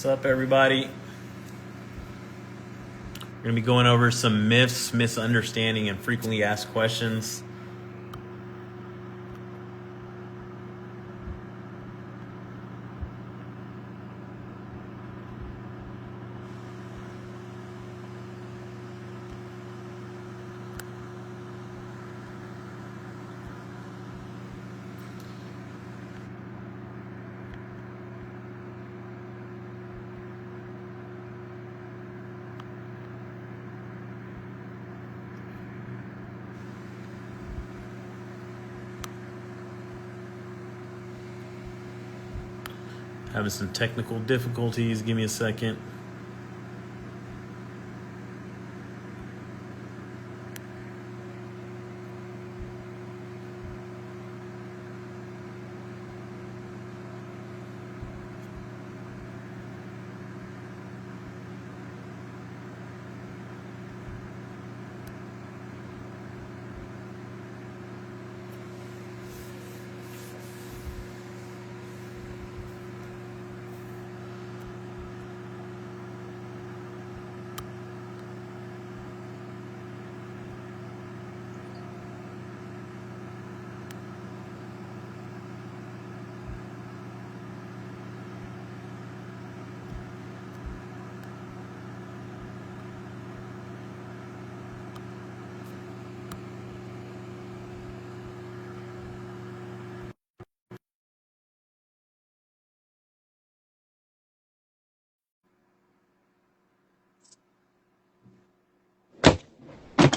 What's up, everybody? We're going to be going over some myths, misunderstanding, and frequently asked questions. Having some technical difficulties. Give me a second.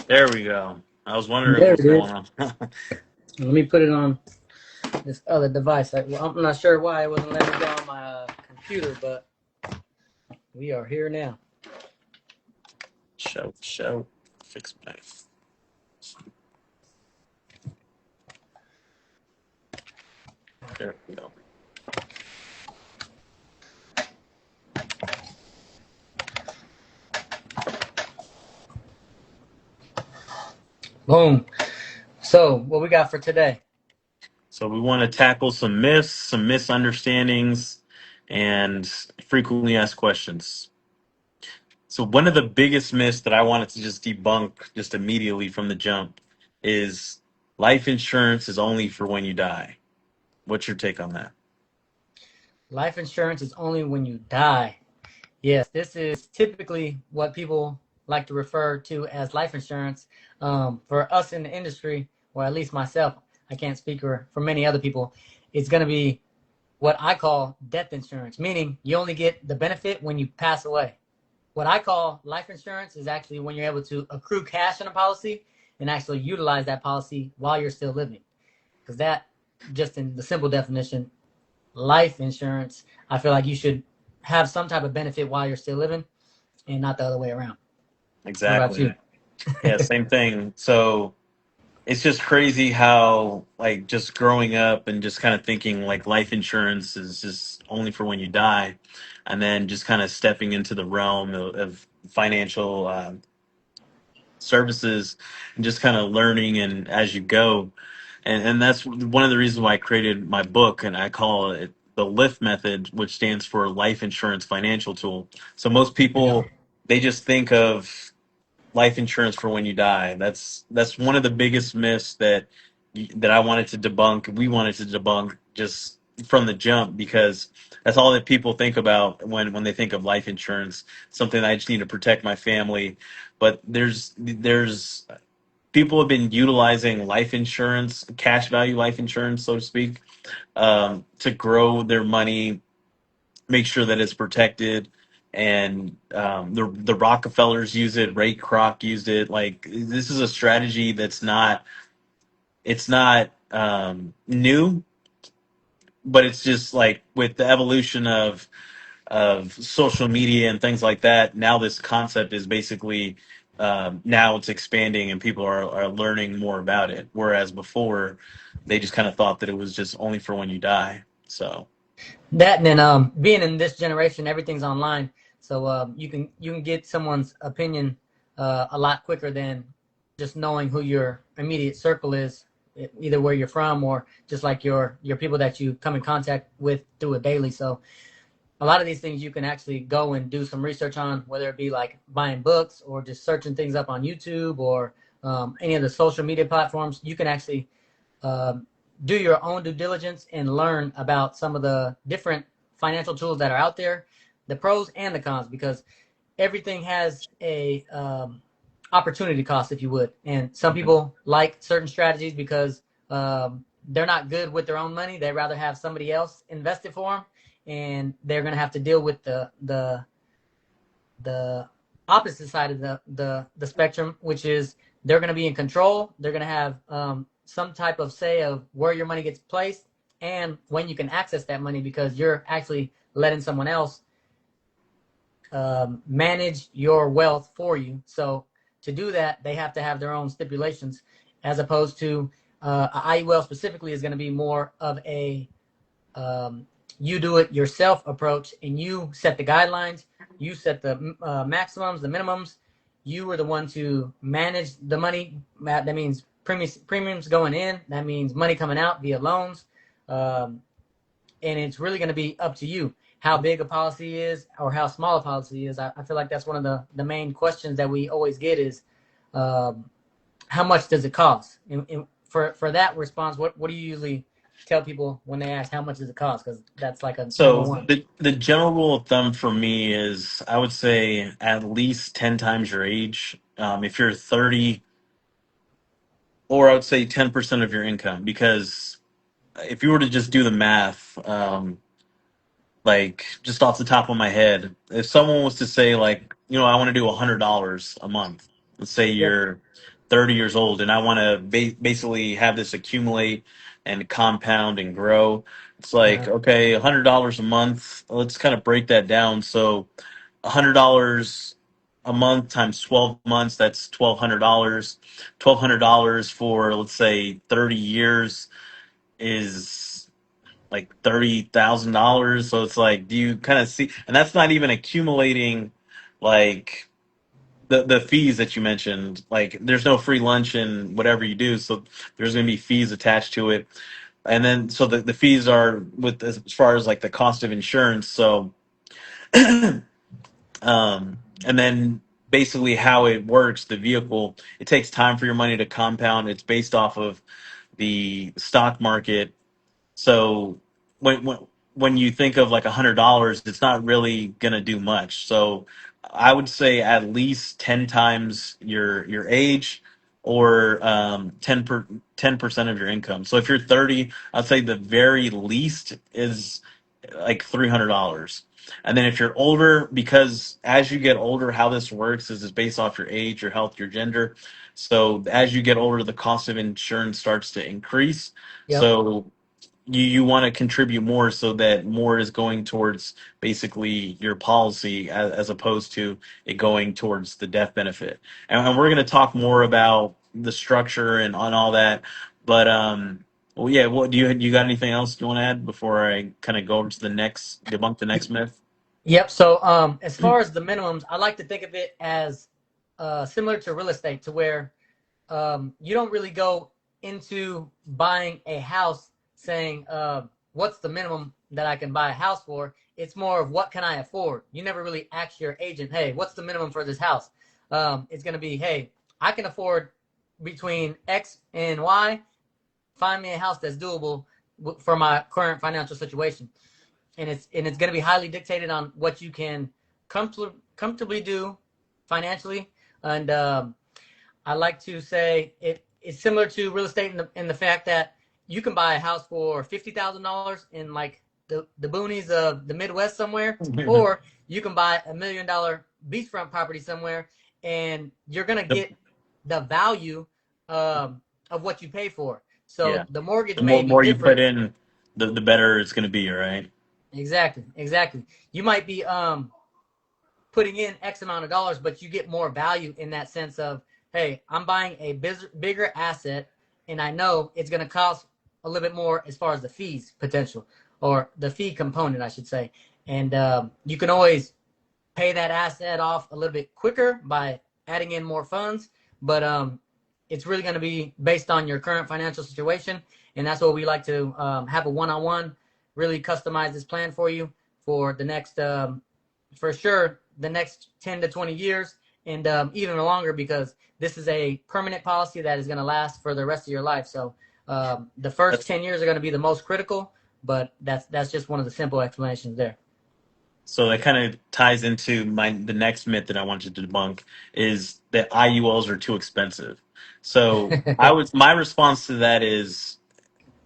There we go. I was wondering There what it was is. going on. Let me put it on this other device. I'm not sure why it wasn't letting me go on my computer, but we are here now. Show. Fix my. There we go. Boom. So, what we got for today? So we want to tackle some myths, some misunderstandings, and frequently asked questions. So one of the biggest myths that I wanted to just debunk just immediately from the jump is life insurance is only for when you die. What's your take on that? Life insurance is only when you die. Yes, this is typically what people like to refer to as life insurance. For us in the industry, or at least myself, I can't speak for many other people, it's going to be what I call death insurance, meaning you only get the benefit when you pass away. What I call life insurance is actually when you're able to accrue cash in a policy and actually utilize that policy while you're still living. Because that, just in the simple definition, life insurance, I feel like you should have some type of benefit while you're still living and not the other way around. What about Exactly. you? Yeah, same thing. So it's just crazy how like just growing up and just kind of thinking like life insurance is just only for when you die, and then just kind of stepping into the realm of financial services and just kind of learning and as you go. And that's one of the reasons why I created my book, and I call it the LIFT method, which stands for Life Insurance Financial Tool. So most Yeah. people, they just think of life insurance for when you die. That's one of the biggest myths that I wanted to debunk. We wanted to debunk just from the jump, because that's all that people think about when they think of life insurance. Something I just need to protect my family. But there's people have been utilizing life insurance, cash value life insurance, so to speak, to grow their money, make sure that it's protected. And the Rockefellers use it. Ray Kroc used it. Like, this is a strategy that's not, it's not new, but it's just like with the evolution of social media and things like that. Now this concept is basically, now it's expanding and people are learning more about it. Whereas before, they just kind of thought that it was just only for when you die. So That and then being in this generation, everything's online, so you can get someone's opinion a lot quicker than just knowing who your immediate circle is, either where you're from or just like your people that you come in contact with through it daily. So a lot of these things you can actually go and do some research on, whether it be like buying books or just searching things up on YouTube or any of the social media platforms. You can actually um, do your own due diligence and learn about some of the different financial tools that are out there, the pros and the cons, because everything has a opportunity cost, if you would. And some Mhm. people like certain strategies because they're not good with their own money. They'd rather have somebody else invest it for them, and they're going to have to deal with the opposite side of the spectrum, which is they're going to be in control. They're going to have some type of say of where your money gets placed and when you can access that money, because you're actually letting someone else manage your wealth for you. So to do that, they have to have their own stipulations, as opposed to IUL specifically is going to be more of a you do it yourself approach, and you set the guidelines, you set the maximums, the minimums. You are the one to manage the money. That means premiums going in. That means money coming out via loans. Um, and it's really going to be up to you how big a policy is or how small a policy is. I feel like that's one of the main questions that we always get is um, how much does it cost? And for that response, what do you usually tell people when they ask how much does it cost? Because that's like a number So one. the general rule of thumb for me is I would say at least 10 times your age. If you're 30, or I would say 10% of your income, because if you were to just do the math, like just off the top of my head, if someone was to say like, I want to do $100 a month. Let's say Yep. you're 30 years old and I want to basically have this accumulate and compound and grow. It's like, Uh-huh. okay, $100 a month. Let's kind of break that down. So $100 a month times 12 months, that's $1,200. $1,200 for, let's say, 30 years is like $30,000. So it's like, do you kind of see? And that's not even accumulating like the fees that you mentioned. Like, there's no free lunch in whatever you do, so there's going to be fees attached to it. And then so the fees are with as far as like the cost of insurance. So and then basically how it works, the vehicle, it takes time for your money to compound. It's based off of the stock market. So when when when you think of like $100, it's not really gonna do much. So I would say at least 10 times your age, or 10% of your income. So if you're 30, I'd say the very least is like $300. And then if you're older, because as you get older, how this works is it's based off your age, your health, your gender. So as you get older, the cost of insurance starts to increase. Yep. So you want to contribute more so that more is going towards basically your policy as opposed to it going towards the death benefit. And we're going to talk more about the structure and on all that. But well, yeah. What do you got anything else you want to add before I kind of go over to the next debunk the next myth? Yep. So as far as the minimums, I like to think of it as similar to real estate, to where you don't really go into buying a house saying, what's the minimum that I can buy a house for? It's more of what can I afford? You never really ask your agent, hey, what's the minimum for this house? It's going to be, hey, I can afford between X and Y. Find me a house that's doable for my current financial situation. And it's going to be highly dictated on what you can comfortably do financially. And I like to say it's similar to real estate in the fact that you can buy a house for $50,000 in like the boonies of the Midwest somewhere, or you can buy $1 million beachfront property somewhere, and you're gonna The, get the value of what you pay for. yeah. So the mortgage The may be more you put different. in, the better it's going to be, right? Exactly, exactly. You might be putting in X amount of dollars, but you get more value in that sense of, hey, I'm buying a bigger asset, and I know it's going to cost a little bit more as far as the fees potential, or the fee component, I should say. And you can always pay that asset off a little bit quicker by adding in more funds, but it's really going to be based on your current financial situation, and that's what we like to have a one-on-one, really customize this plan for you for the next, for sure, the next 10 to 20 years, and even longer, because this is a permanent policy that is going to last for the rest of your life. So the first That's 10 years are going to be the most critical, but that's just one of the simple explanations there. so that kind of ties into the next myth that I wanted to debunk is that IULs are too expensive. So my response to that is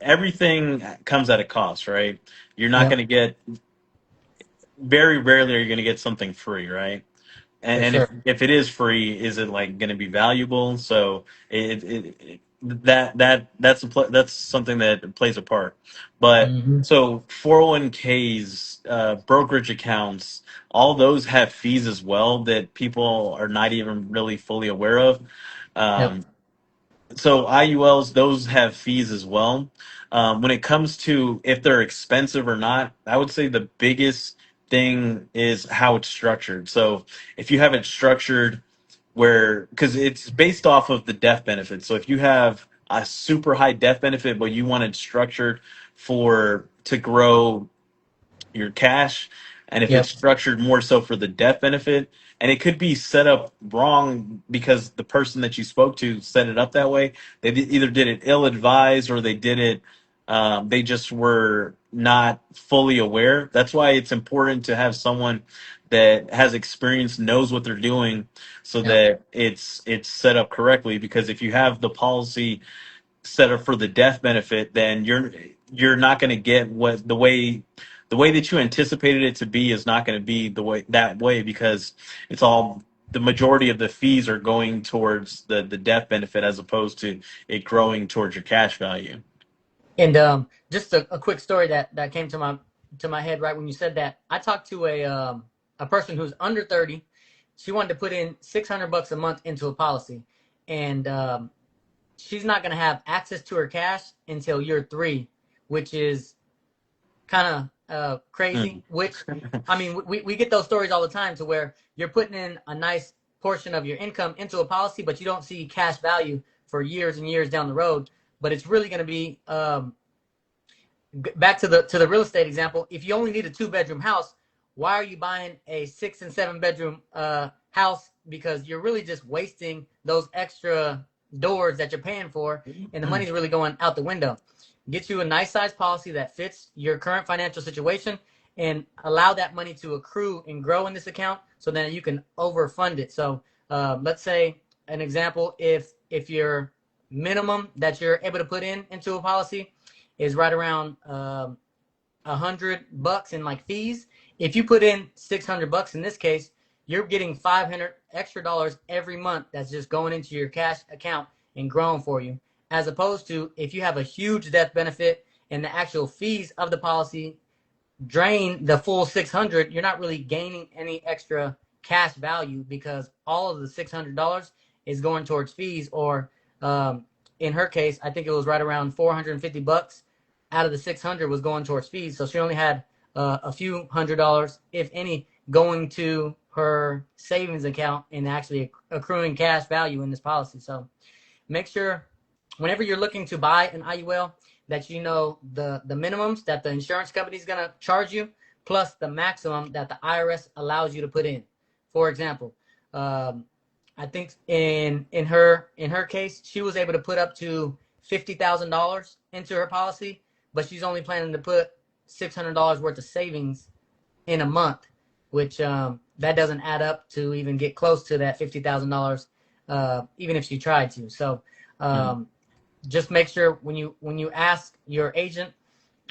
everything comes at a cost, right? You're not going Yep, to get very rarely are you going to get something free, right? for And sure. if it is free, is it like going to be valuable? So that's something that plays a part. But Hmm. so 401ks, brokerage accounts, all those have fees as well that people are not even really fully aware of. Yep, Um, so IULs, those have fees as well. When it comes to if they're expensive or not, I would say the biggest thing is how it's structured. So if you have it structured where, because it's based off of the death benefit. So if you have a super high death benefit, but you want it structured to grow your cash, and if it's yep, structured more so for the death benefit, and it could be set up wrong because the person that you spoke to set it up that way. They either did it ill advised or they did it. They just were not fully aware. That's why it's important to have someone that has experience, knows what they're doing, so yep. that it's set up correctly. Because if you have the policy set up for the death benefit, then you're not going to get what the way that you anticipated it to be is not going to be the way because it's all the majority of the fees are going towards the death benefit as opposed to it growing towards your cash value. And just a quick story that came to my head right when you said that. I talked to a person who's under 30. She wanted to put in $600 a month into a policy, and she's not going to have access to her cash until year three, which is kind of crazy. Mm. Which, I mean, we get those stories all the time to where you're putting in a nice portion of your income into a policy, but you don't see cash value for years and years down the road. But it's really going to be back to the real estate example. If you only need a 2 bedroom house, why are you buying a 6 and 7 bedroom house? Because you're really just wasting those extra doors that you're paying for, and the money's really going out the window. Get you a nice size policy that fits your current financial situation, and allow that money to accrue and grow in this account, so that you can overfund it. So let's say an example: if your minimum that you're able to put in into a policy is right around $100 in like fees. If you put in $600 in this case, you're getting 500 extra dollars every month that's just going into your cash account and growing for you. As opposed to if you have a huge death benefit and the actual fees of the policy drain the full 600, you're not really gaining any extra cash value, because all of the $600 is going towards fees. Or in her case, I think it was right around $450 out of the 600 was going towards fees. So she only had a few $100, if any, going to her savings account and actually accruing cash value in this policy. So make sure whenever you're looking to buy an IUL that you know the minimums that the insurance company is going to charge you, plus the maximum that the IRS allows you to put in. For example, um, I think in her case, she was able to put up to $50,000 into her policy, but she's only planning to put $600 worth of savings in a month, which that doesn't add up to even get close to that $50,000, even if she tried to. So Mm. um, just make sure when you ask your agent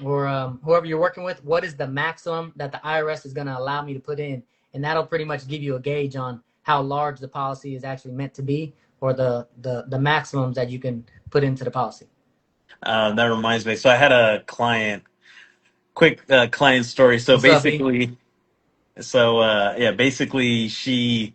or whoever you're working with, what is the maximum that the IRS is going to allow me to put in, and that'll pretty much give you a gauge on how large the policy is actually meant to be, or the maximums that you can put into the policy. That reminds me. So I had a quick client story. So What's up, E? basically, yeah, basically she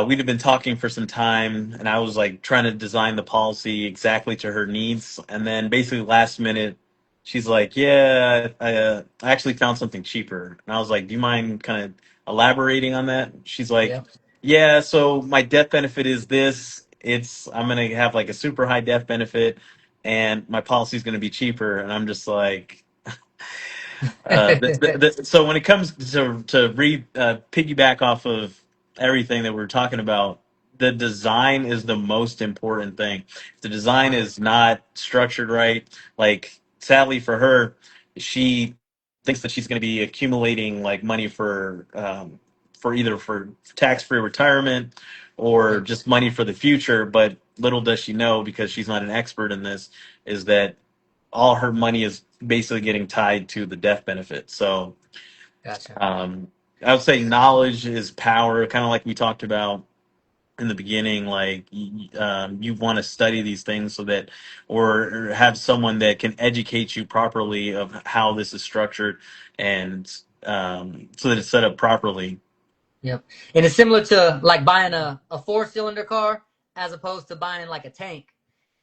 we'd have been talking for some time, and I was like trying to design the policy exactly to her needs. And then basically last minute, she's like, "Yeah, I actually found something cheaper." And I was like, "Do you mind kind of elaborating on that?" She's like, Yep. "Yeah, so my death benefit is this. I'm gonna have like a super high death benefit, and my policy is gonna be cheaper." And I'm just like, So when it comes to piggyback off of everything that we're talking about, the design is the most important thing. If the design is not structured right, like sadly for her, she thinks that she's going to be accumulating like money for either for tax free retirement or Yep, just money for the future. But little does she know, because she's not an expert in this, is that all her money is basically getting tied to the death benefit. So gotcha. um, I would say knowledge is power, kind of like we talked about in the beginning. Like you want to study these things so that, or have someone that can educate you properly of how this is structured, and so that it's set up properly. Yep. And it's similar to like buying a four-cylinder car as opposed to buying like a tank.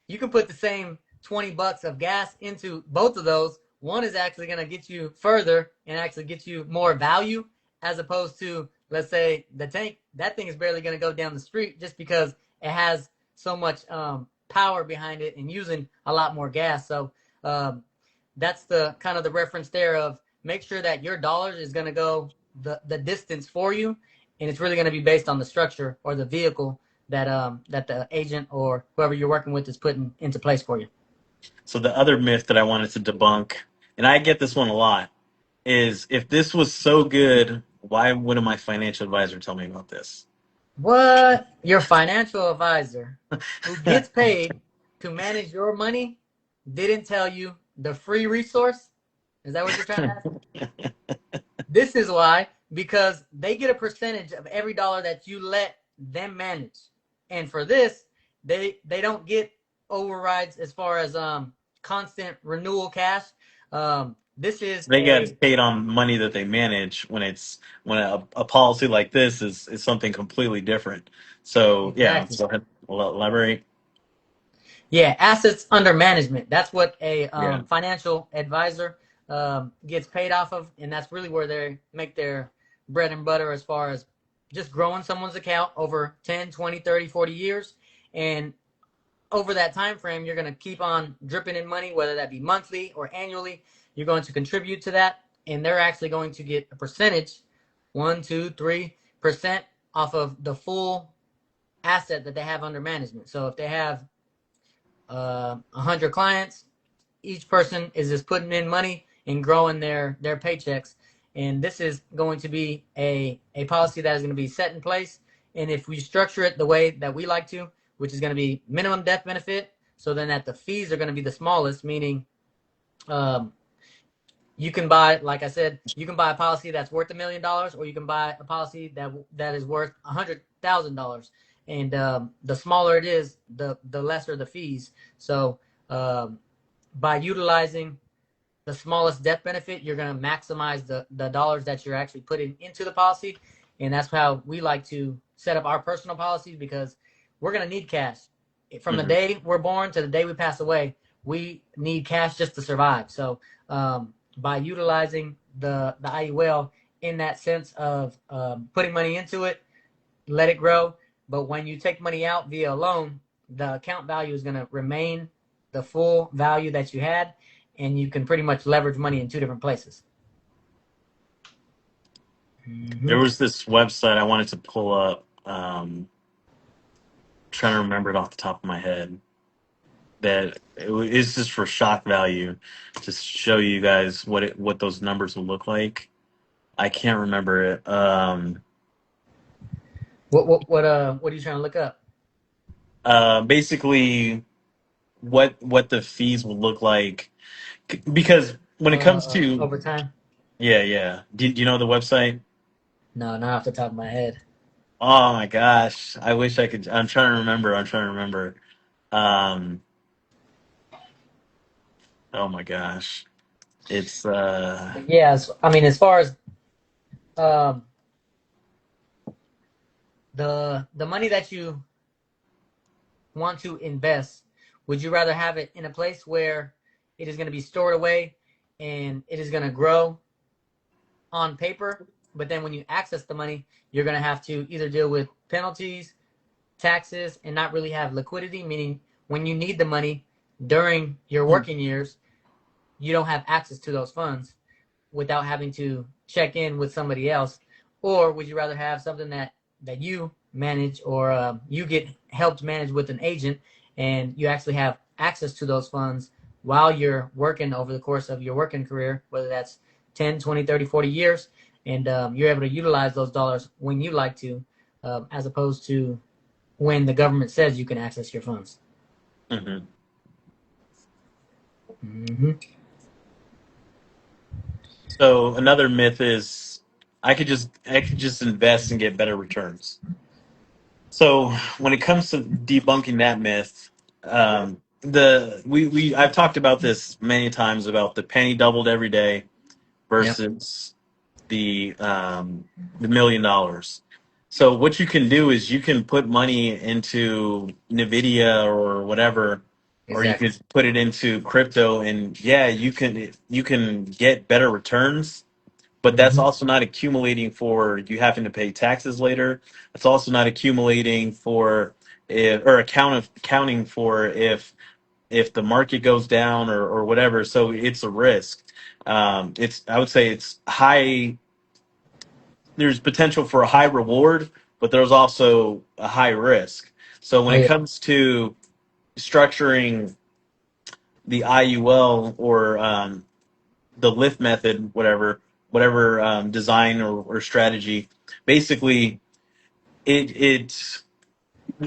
You can put the same $20 of gas into both of those. One is actually going to get you further and actually get you more value, as opposed to, let's say, the tank. That thing is barely going to go down the street just because it has so much power behind it and using a lot more gas. So um, that's the kind of the reference there of make sure that your dollars is going to go the distance for you, and it's really going to be based on the structure or the vehicle that the agent or whoever you're working with is putting into place for you. So the other myth that I wanted to debunk, and I get this one a lot, is if this was so good, why wouldn't my financial advisor tell me about this? What your financial advisor who gets paid to manage your money didn't tell you the free resource? Is that what you're trying to ask? This is why, because they get a percentage of every dollar that you let them manage. And for this, they don't get overrides as far as constant renewal cash. This is They a get paid on money that they manage, when a policy like this is something completely different. So yeah, exactly. so elaborate. Yeah, assets under management. That's what a Yeah. financial advisor gets paid off of, and that's really where they make their bread and butter as far as just growing someone's account over 10, 20, 30, 40 years. And over that time frame, you're going to keep on dripping in money, whether that be monthly or annually. You're going to contribute to that, and they're actually going to get a percentage, 1, 2, 3% off of the full asset that they have under management. So if they have 100 clients, each person is just putting in money and growing their paychecks. And this is going to be a policy that is going to be set in place. And if we structure it the way that we like to, which is going to be minimum death benefit, so then that the fees are going to be the smallest, meaning um, you can buy, like I said, you can buy a policy that's worth $1 million, or you can buy a policy that is worth $100,000. And the smaller it is, the lesser the fees. So um, by utilizing the smallest death benefit, you're going to maximize the dollars that you're actually putting into the policy. And that's how we like to set up our personal policies, because we're going to need cash. From the Mhm. day we're born to the day we pass away, we need cash just to survive. So by utilizing the IUL in that sense of putting money into it, let it grow. But when you take money out via a loan, the account value is going to remain the full value that you had, and you can pretty much leverage money in two different places. There Mm-hmm. was this website I wanted to pull up. Trying to remember it off the top of my head. That it's just for shock value, to show you guys what those numbers will look like. I can't remember it. What are you trying to look up? Basically, what the fees will look like, because when it comes to, Over time? yeah, yeah. Do you know the website? No, not off the top of my head. Oh my gosh, I wish I could. I'm trying to remember. I'm trying to remember. Um, oh my gosh, it's But yeah, I mean, as far as um, the money that you want to invest, would you rather have it in a place where it is going to be stored away and it is going to grow on paper, but then when you access the money, you're going to have to either deal with penalties, taxes, and not really have liquidity, meaning when you need the money during your hmm, working years, you don't have access to those funds? without having to check in with somebody else? Or would you rather have something that you manage, or you get helped manage with an agent, and you actually have access to those funds while you're working over the course of your working career, whether that's 10, 20, 30, 40 years, and you're able to utilize those dollars when you like to, as opposed to when the government says you can access your funds. Hmm. Mm-hmm. So another myth is I could just invest and get better returns. So when it comes to debunking that myth, the we I've talked about this many times about the penny doubled every day Yep. versus the $1 million. So what you can do is you can put money into Nvidia or whatever, or you Exactly. could put it into crypto, and yeah, you can get better returns. But that's Mm-hmm. also not accumulating for you having to pay taxes later. It's also not accumulating for or accounting for if the market goes down or whatever. So it's a risk. It's I would say it's high. There's potential for a high reward, but there's also a high risk. So when Oh it yeah. comes to structuring the IUL or the lift method, whatever design or strategy, basically it's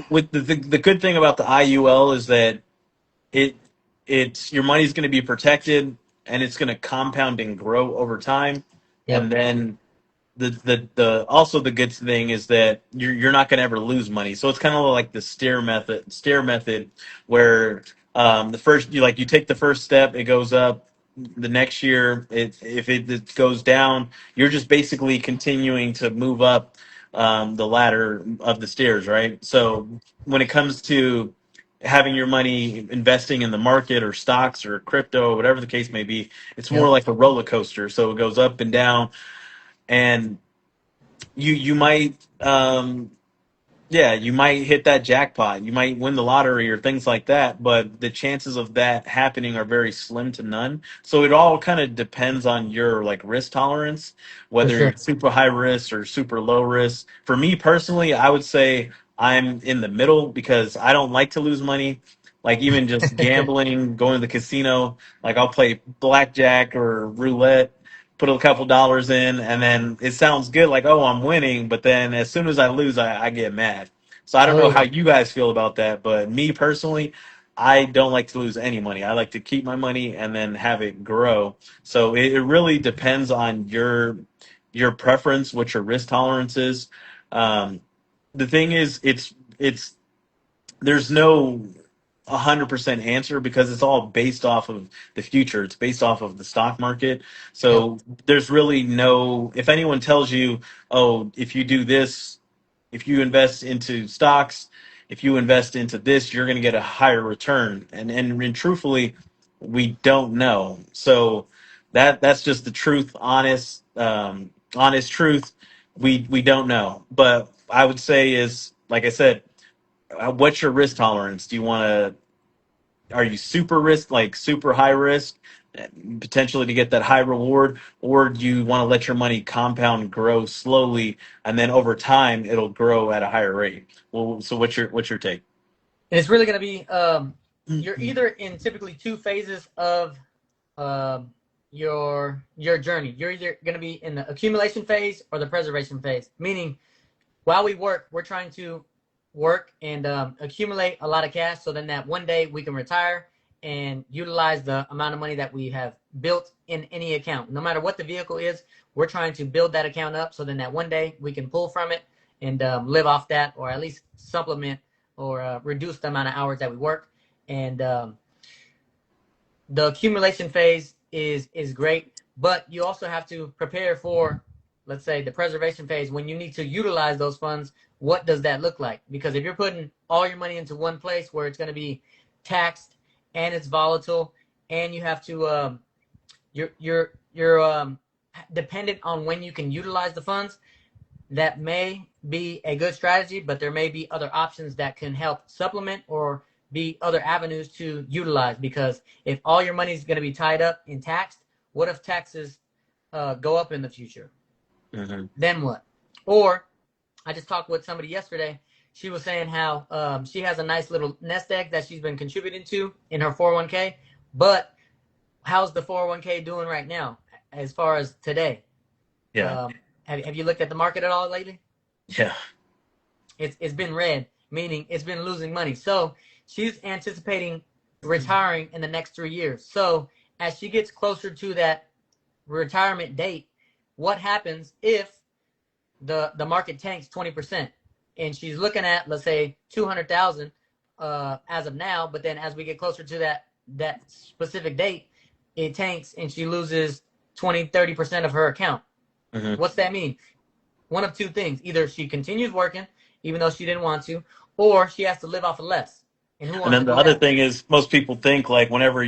with the good thing about the IUL is that it it's your money's going to be protected and it's going to compound and grow over time, and Yep. then the also the good thing is that you're not going to ever lose money. So it's kind of like the stair method where the first you take the first step, it goes up. The next year, if it goes down, you're just basically continuing to move up the ladder of the stairs, right? So when it comes to having your money investing in the market or stocks or crypto, whatever the case may be, it's more Yep. like a roller coaster. So it goes up and down, and you might yeah, you might hit that jackpot, you might win the lottery or things like that, but the chances of that happening are very slim to none. So it all kind of depends on your like risk tolerance, For whether you're sure. super high risk or super low risk. For me personally, I would say I'm in the middle because I don't like to lose money. Like even just gambling, going to the casino, like I'll play blackjack or roulette, put a couple dollars in, and then it sounds good, like, oh, I'm winning, but then as soon as I lose, I get mad. So I don't Oh know how yeah. you guys feel about that, but me personally, I don't like to lose any money. I like to keep my money and then have it grow. So it really depends on your preference, what your risk tolerance is. Um, the thing is, it's there's no 100% answer because it's all based off of the future. It's based off of the stock market. Yep. So there's really no, if anyone tells you, oh, if you do this, if you invest into stocks, if you invest into this, you're going to get a higher return. And truthfully, we don't know. So that's just the truth, honest truth. We don't know. But I would say is, like I said, what's your risk tolerance? Do you want to are you super risk, like super high risk, potentially to get that high reward, or do you want to let your money compound, grow slowly, and then over time it'll grow at a higher rate? Well, so what's your take? And it's really going to be you're either in typically two phases of um, your journey. You're either going to be in the accumulation phase or the preservation phase. Meaning, while we work, we're trying to work and accumulate a lot of cash, so then that one day we can retire and utilize the amount of money that we have built in any account. No matter what the vehicle is, we're trying to build that account up so then that one day we can pull from it and live off that, or at least supplement or reduce the amount of hours that we work. And the accumulation phase is great, but you also have to prepare for, let's say, the preservation phase when you need to utilize those funds. What does that look like? Because if you're putting all your money into one place where it's going to be taxed and it's volatile, and you have to you're dependent on when you can utilize the funds, that may be a good strategy, but there may be other options that can help supplement or be other avenues to utilize. Because if all your money is going to be tied up in taxed, what if taxes go up in the future. Hmm. Then what? Or I just talked with somebody yesterday. She was saying how she has a nice little nest egg that she's been contributing to in her 401k. But how's the 401k doing right now as far as today? Yeah. Have you looked at the market at all lately? Yeah. It's been red, meaning it's been losing money. So she's anticipating retiring in the next 3 years. So as she gets closer to that retirement date, what happens if the market tanks 20%, and she's looking at, let's say, 200,000 as of now, but then as we get closer to that specific date, it tanks and she loses 20-30% of her account. Hmm. What's that mean? One of two things: either she continues working even though she didn't want to, or she has to live off of less. And who And wants then to the do other that? thing is, most people think like whenever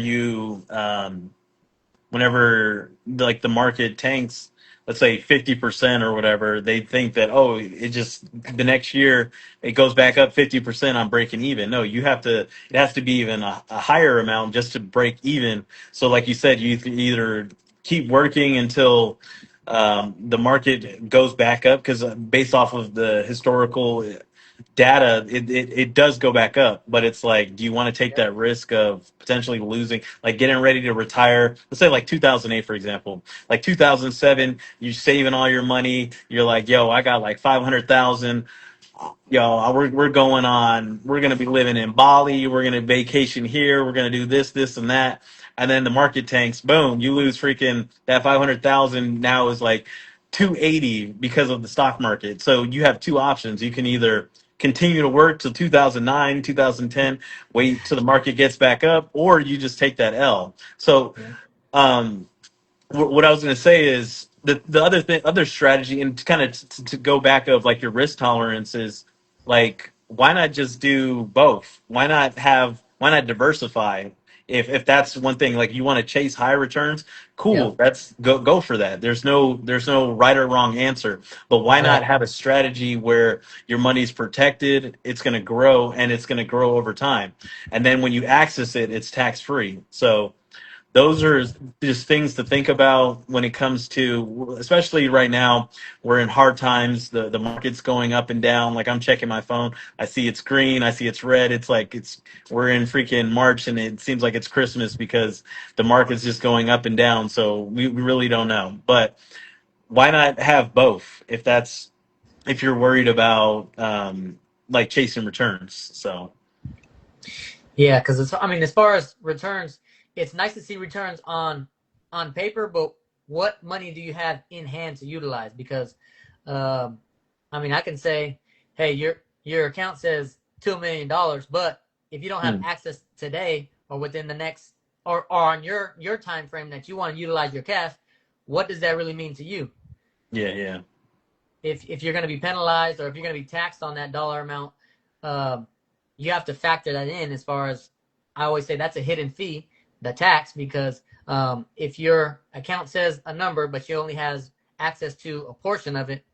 like the market tanks, let's say 50% or whatever, they think that, oh, it just the next year it goes back up 50%, I'm breaking even. No, it has to be even a higher amount just to break even. So like you said, you either keep working until the market goes back up, because based off of the historical data, it does go back up. But it's like, do you want to take Yep. that risk of potentially losing, like getting ready to retire? Let's say like 2008, for example, like 2007, you're saving all your money. You're like, yo, I got like 500,000. Yo, we're going to be living in Bali. We're going to vacation here. We're going to do this, and that. And then the market tanks, boom, you lose freaking that 500,000 now is like 280 because of the stock market. So you have two options. You can either continue to work till 2009, 2010, wait till the market gets back up, or you just take that L. So, Yeah. um, what I was going to say is the other strategy, and kind of to go back of like your risk tolerance, is like, why not just do both? Why not diversify? If that's one thing, like you want to chase high returns, cool. Yep. That's go for that. There's no right or wrong answer. But why not Exactly. have a strategy where your money's protected, it's going to grow, and it's going to grow over time, and then when you access it, it's tax free. So those are just things to think about when it comes to, especially right now, we're in hard times. The market's going up and down. Like, I'm checking my phone, I see it's green, I see it's red. It's like we're in freaking March, and it seems like it's Christmas because the market's just going up and down. So we really don't know. But why not have both if you're worried about like chasing returns? So Yeah, because it's, I mean, as far as returns, it's nice to see returns on paper, but what money do you have in hand to utilize? Because, um, I mean, I can say, hey, your account says $2 million, but if you don't have hmm, access today or within the next, or on your time frame that you want to utilize your cash, what does that really mean to you? yeah, yeah, If you're going to be penalized or if you're going to be taxed on that dollar amount, um, you have to factor that in. As far as, I always say, that's a hidden fee, the tax, because if your account says a number but you only has access to a portion of it,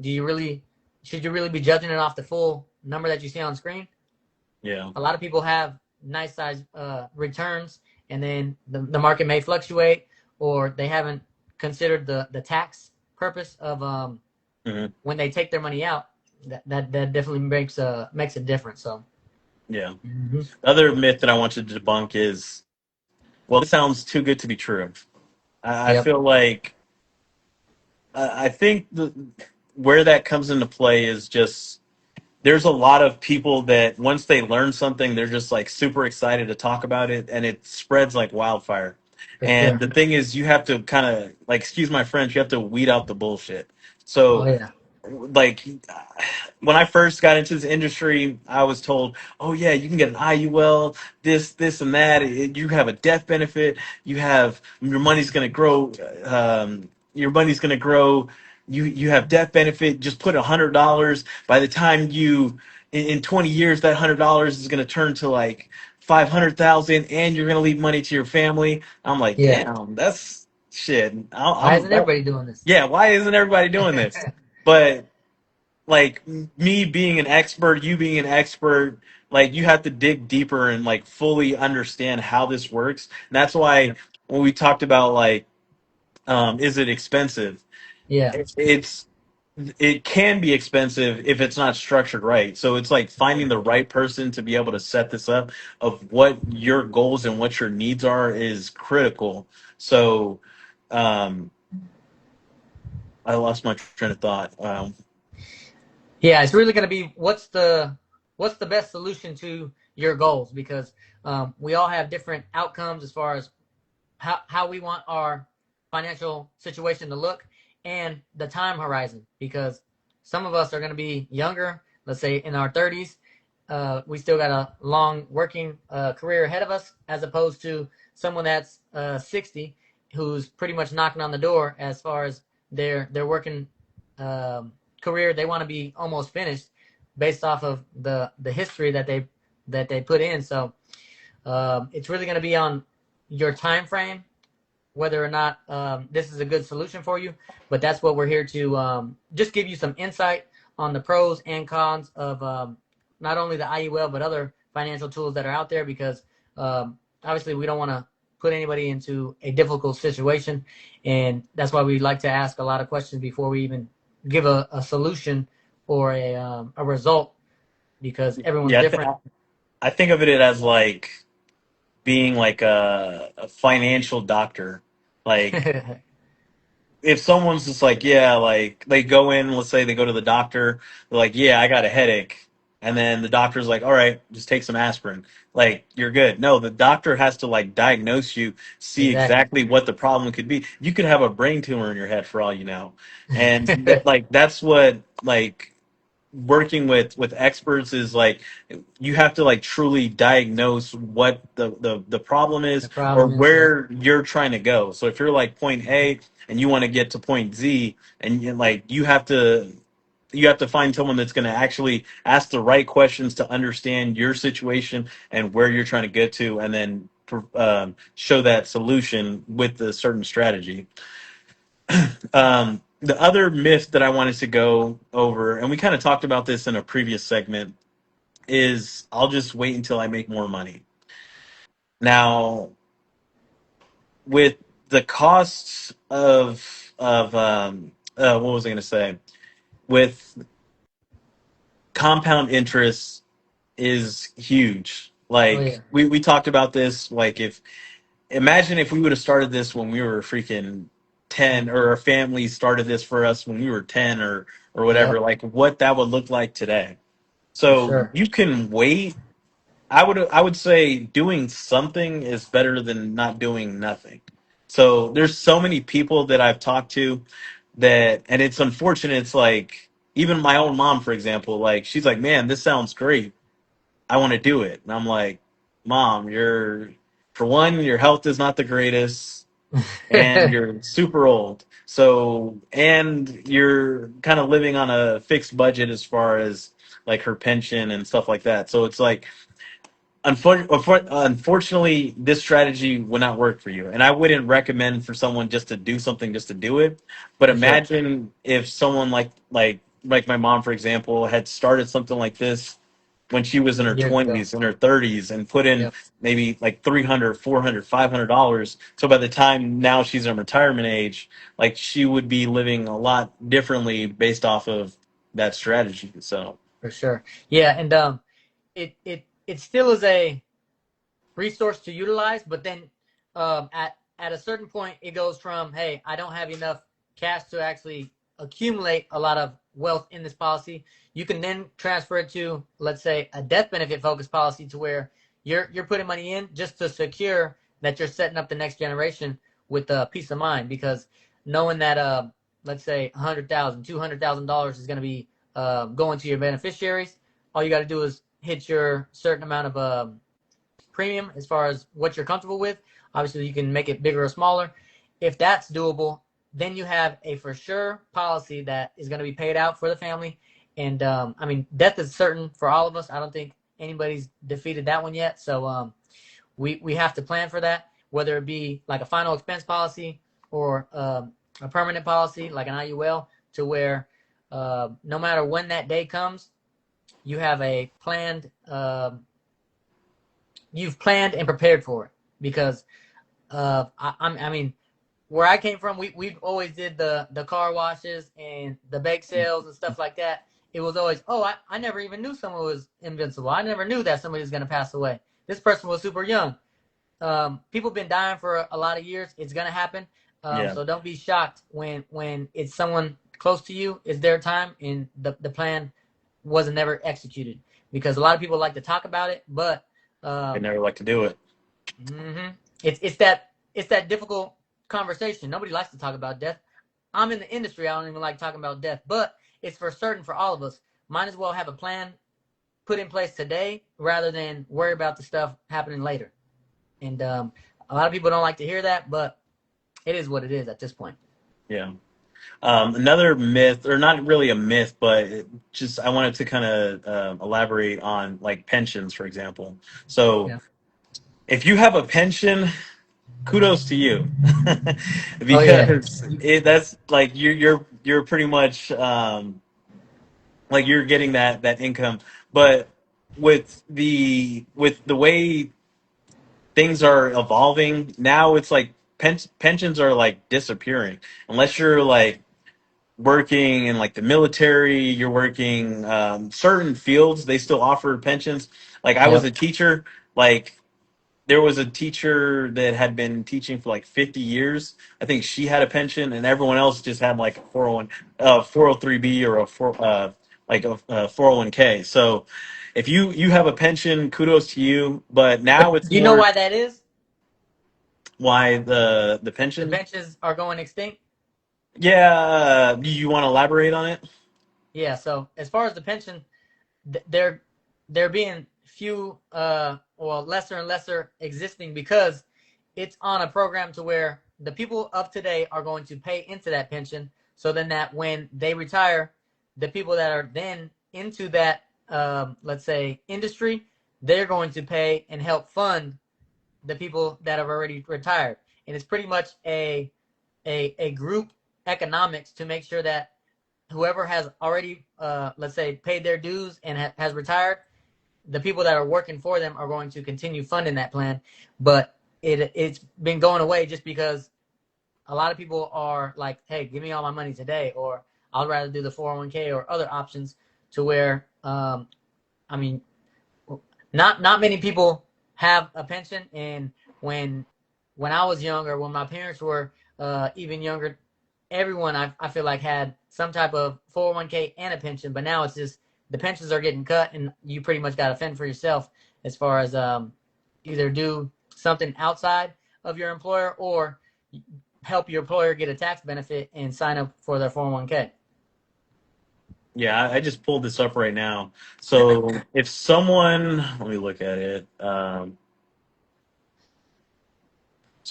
do you really should you really be judging it off the full number that you see on screen? yeah. A lot of people have nice size returns, and then the market may fluctuate, or they haven't considered the tax purpose of Hmm. when they take their money out. That definitely makes a difference. So Yeah. mhm. The other myth that I want you to debunk is, well, this sounds too good to be true. I Yep. feel like I think where that comes into play is just, there's a lot of people that once they learn something, they're just like super excited to talk about it, and it spreads like wildfire. For And sure. the thing is, you have to kind of, like, excuse my French, you have to weed out the bullshit. Oh So yeah. like, when I first got into this industry, I was told, "Oh yeah, you can get an IUL, this, and that. You have a death benefit. You have your money's going to grow. Your money's going to grow. You have death benefit. Just put $100. By the time in 20 years, that $100 is going to turn to like 500,000, and you're going to leave money to your family." I'm like, Yeah. damn, that's shit. Why isn't everybody doing this? Yeah. Why isn't everybody doing this? But like, me being an expert, you being an expert, like, you have to dig deeper and like fully understand how this works. And that's why Yep. when we talked about like Is it expensive? Yeah. It's it can be expensive if it's not structured right. So it's like finding the right person to be able to set this up of what your goals and what your needs are is critical. So um, I lost my train of thought. Yeah, it's really going to be what's the best solution to your goals, because we all have different outcomes as far as how we want our financial situation to look, and the time horizon, because some of us are going to be younger, let's say in our 30s. We still got a long working career ahead of us, as opposed to someone that's 60, who's pretty much knocking on the door as far as their working um, career. They want to be almost finished based off of the history that they put in. So it's really going to be on your time frame, whether or not this is a good solution for you. But that's what we're here to just give you some insight on the pros and cons of not only the IUL but other financial tools that are out there, because obviously we don't want to put anybody into a difficult situation, and that's why we like to ask a lot of questions before we even give a solution or a result, because everyone's Yeah, different. I think of it as like being like a financial doctor. Like if someone's just like, yeah, like they go in, let's say they go to the doctor, they're like, yeah, I got a headache. And then the doctor's like, all right, just take some aspirin. Like, you're good. No, the doctor has to like diagnose you, see Exactly. exactly what the problem could be. You could have a brain tumor in your head for all you know. And like, that's what like working with experts is like you have to like truly diagnose what the problem The is or problem is, yeah, where you're trying to go. So if you're like point A and you want to get to point Z and like you have to find someone that's going to actually ask the right questions to understand your situation and where you're trying to get to, and then show that solution with a certain strategy. The other myth that I wanted to go over, and we kind of talked about this in a previous segment, is I'll just wait until I make more money. Now, with the costs of what was I going to say? With compound interest is huge. oh yeah, Like we talked about this. Like if imagine if we would have started this when we were freaking 10, or our family started this for us when we were 10 or whatever, yep, like what that would look like today. for So sure. you can wait. I would say doing something is better than not doing nothing. So there's so many people that I've talked to that, and it's unfortunate. It's like even my own mom, for example, like she's like, man, this sounds great. I want to do it. And I'm like, Mom, for one, your health is not the greatest and you're super old. So, and you're kind of living on a fixed budget as far as like her pension and stuff like that. So it's like, unfortunately, this strategy would not work for you. And I wouldn't recommend for someone just to do something just to do it. But For sure. imagine if someone like my mom, for example, had started something like this when she was in her Years ago. 20s, in her 30s, and put in Yep, maybe like 300, 400, $500. So by the time now she's in retirement age, like she would be living a lot differently based off of that strategy. So for sure. Yeah, and it still is a resource to utilize, but then at a certain point, it goes from, hey, I don't have enough cash to actually accumulate a lot of wealth in this policy. You can then transfer it to, let's say, a death benefit focused policy, to where you're putting money in just to secure that you're setting up the next generation with peace of mind, because knowing that let's say $100,000, $200,000 is going to be going to your beneficiaries. All you got to do is hit your certain amount of premium as far as what you're comfortable with. Obviously, you can make it bigger or smaller. If that's doable, then you have a for sure policy that is going to be paid out for the family. And I mean, death is certain for all of us. I don't think anybody's defeated that one yet. So we have to plan for that, whether it be like a final expense policy or a permanent policy like an IUL, to where no matter when that day comes, you have a planned you've planned and prepared for it, because I mean, where I came from, we always did the car washes and the bake sales and stuff like that. It was always, oh, I never even knew someone was invincible. I never knew that somebody was going to pass away. This person was super young. People have been dying for a lot of years. It's going to happen. Yeah, So don't be shocked when it's someone close to you. It's their time, and the plan wasn't never executed, because a lot of people like to talk about it, but I um, never like to do it. it's that difficult conversation. Nobody likes to talk about death. I'm in the industry. I don't even like talking about death, but it's for certain for all of us. Might as well have a plan put in place today rather than worry about the stuff happening later. And a lot of people don't like to hear that, but it is what it is at this point. Yeah. Another myth, or not really a myth, but just I wanted to kind of elaborate on like pensions, for example. So Yeah. if you have a pension, kudos to you, Oh yeah. because that's like you're pretty much like you're getting that income. But with the way things are evolving now, it's like pensions are like disappearing unless you're like working in like the military, you're working certain fields, they still offer pensions. Like I was a Yep. teacher, like there was a teacher that had been teaching for like 50 years. I think she had a pension, and everyone else just had like a 401, 403b or a like a 401k. So if you have a pension, kudos to you. But now But it's do you know more why that is? why the The pension. benches are going extinct. Yeah, you want to elaborate on it? Yeah. So as far as the pension, they're being few, well, lesser and lesser existing, because it's on a program to where the people of today are going to pay into that pension, so then that when they retire, the people that are then into that, let's say, industry, they're going to pay and help fund the people that have already retired. And it's pretty much a group economics to make sure that whoever has already, let's say, paid their dues and has retired, the people that are working for them are going to continue funding that plan. But it's been going away just because a lot of people are like, hey, give me all my money today, or I'd rather do the 401k or other options, to where, I mean, not many people have a pension. And when when I was younger, when my parents were even younger, everyone, I feel like, had some type of 401k and a pension. But now it's just the pensions are getting cut, and you pretty much got to fend for yourself as far as either do something outside of your employer, or help your employer get a tax benefit and sign up for their 401k. Yeah, I just pulled this up right now. So if someone, let me look at it. So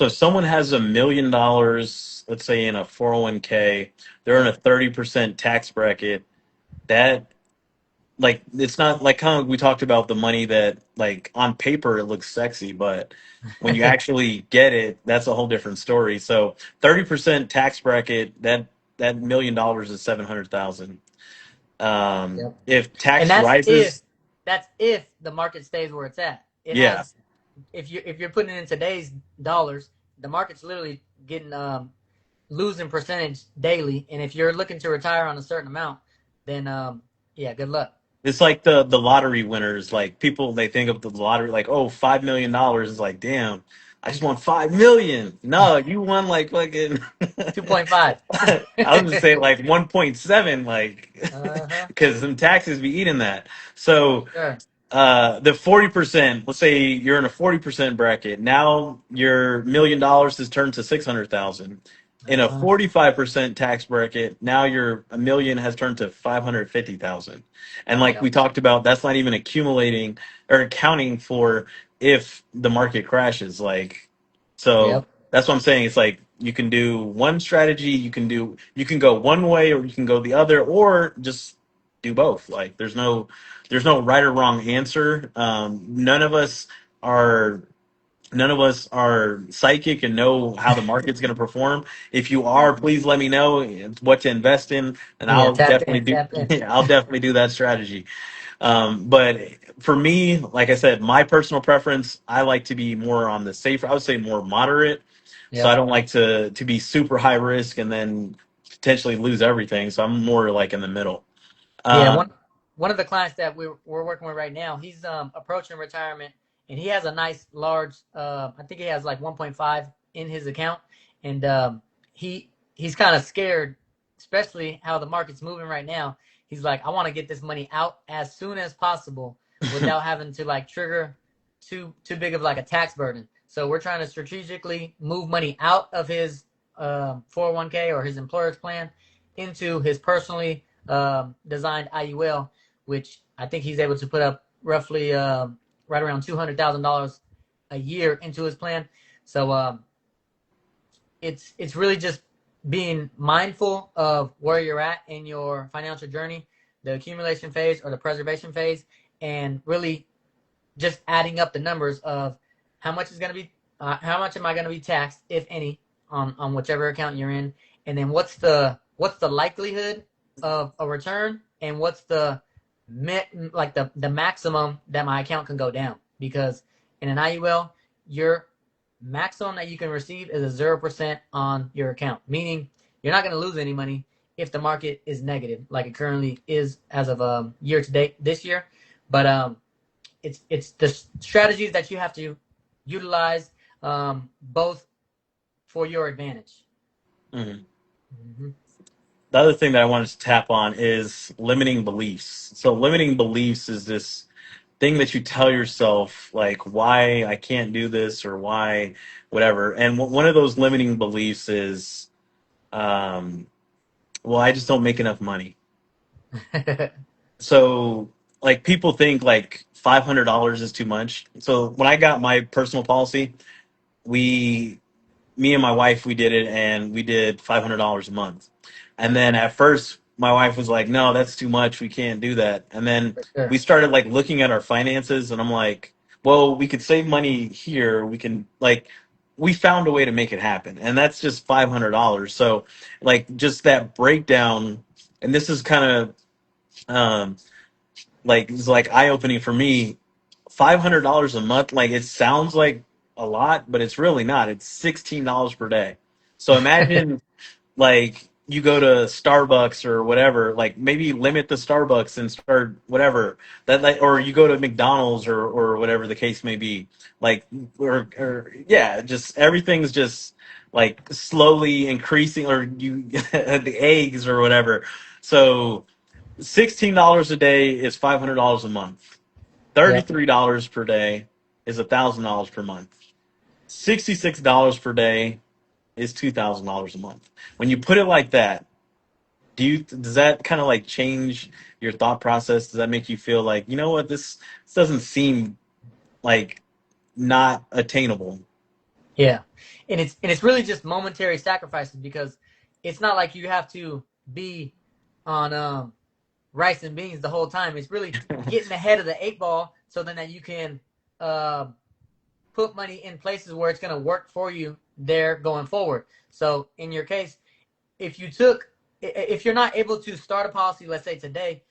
if someone has $1 million, let's say in a 401k, they're in a 30% tax bracket. That like it's not like kind of we talked about the money that like on paper it looks sexy, but when you actually get it, that's a whole different story. So 30% tax bracket, that $1 million is 700,000. Yep. If And tax rises, that's if the market stays where it's at. It yeah. has, if you're putting it in today's dollars, the market's literally getting losing percentage daily. And if you're looking to retire on a certain amount, then yeah, good luck. It's like the lottery winners. Like people, they think of the lottery like, oh, $5 million is like, damn, I just won 5 million. No, you won like fucking. 2.5. I was just saying like 1.7, like Uh-huh. because some taxes be eating that. So Sure. the 40%, let's say you're in a 40% bracket. Now your $1 million has turned to 600,000. In a Uh-huh. 45% tax bracket, now your a million has turned to 550,000. And like we Yep. talked about, that's not even accumulating or accounting for if the market crashes. Like, so Yep. that's what I'm saying. It's like you can do one strategy, you can go one way or you can go the other, or just do both. Like there's no right or wrong answer. Are none of us are psychic and know how the market's going to perform. If you are, please let me know what to invest in, and Yeah, I'll tap definitely in, do. tap in. I'll definitely do that strategy. But for me, like I said, my personal preference, I like to be more on the safer. I would say more moderate. So I Yep. don't like to be super high risk and then potentially lose everything. So I'm more like in the middle. Yeah, Um, one of the clients that we're working with right now, he's approaching retirement, and he has a nice large I think he has like 1.5 in his account, and he's kind of scared, especially how the market's moving right now. He's like, I want to get this money out as soon as possible without having to like trigger too big of like a tax burden. So we're trying to strategically move money out of his 401k or his employer's plan into his personally designed IUL, which I think he's able to put up roughly right around $200,000 a year into his plan. So it's really just being mindful of where you're at in your financial journey, the accumulation phase or the preservation phase, and really just adding up the numbers of how much is going to be, how much am I going to be taxed, if any, on whichever account you're in, and then what's the likelihood of a return, and what's the like the maximum that my account can go down, because in an IUL, your maximum that you can receive is a 0% on your account, meaning you're not going to lose any money if the market is negative, like it currently is as of year to date this year. But it's the strategies that you have to utilize, both for your advantage. mhm. Mm-hmm. The other thing that I wanted to tap on is limiting beliefs. So limiting beliefs is this thing that you tell yourself, like why I can't do this or why whatever. And one of those limiting beliefs is, um, well, I just don't make enough money. So like people think like $500 is too much. So when I got my personal policy, we me and my wife, we did it, and we did $500 a month. And then at first my wife was like, no, that's too much, we can't do that. And then For we sure. started like looking at our finances, and I'm like, well, we could save money here, we can like, we found a way to make it happen, and that's just $500. So like just that breakdown, and this is kind of like it's like eye opening for me. $500 a month, like it sounds like a lot, but it's really not. It's $16 per day. So imagine like you go to Starbucks or whatever, like maybe limit the Starbucks and start whatever that, like, or you go to McDonald's or whatever the case may be, like, or yeah, just everything's just like slowly increasing, or you the eggs or whatever. So $16 a day is $500 a month. Yep. $33 per day is $1,000 per month. $66 per day is $2,000 a month. When you put it like that, does that kind of like change your thought process? Does that make you feel like, you know what, this doesn't seem like not attainable? Yeah, and it's really just momentary sacrifices, because it's not like you have to be on rice and beans the whole time. It's really getting ahead of the eight ball, so then that you can uh, put money in places where it's going to work for you there going forward. So in your case, if you're not able to start a policy, let's say today,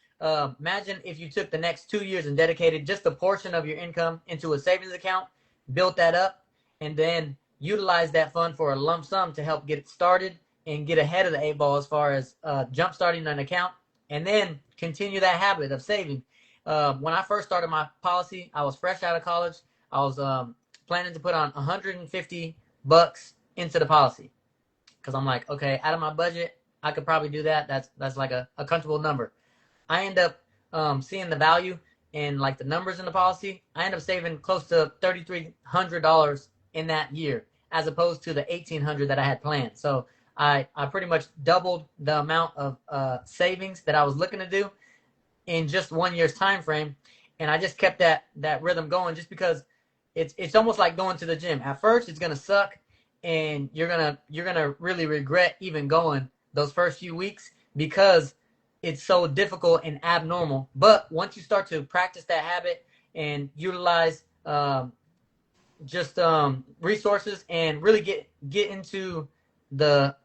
imagine if you took the next 2 years and dedicated just a portion of your income into a savings account, built that up, and then utilize that fund for a lump sum to help get it started and get ahead of the eight ball as far as jump starting an account, and then continue that habit of saving. When I first started my policy, I was fresh out of college. I was planning to put on 150 bucks into the policy, because I'm like, okay, out of my budget, I could probably do that. That's like a comfortable number. I end up seeing the value and like the numbers in the policy. I end up saving close to $3,300 in that year, as opposed to the 1,800 that I had planned. So I pretty much doubled the amount of savings that I was looking to do in just 1 year's time frame, and I just kept that rhythm going, just because it's almost like going to the gym. At first, it's gonna suck, and you're gonna really regret even going those first few weeks, because it's so difficult and abnormal. But once you start to practice that habit and utilize just resources, and really get into the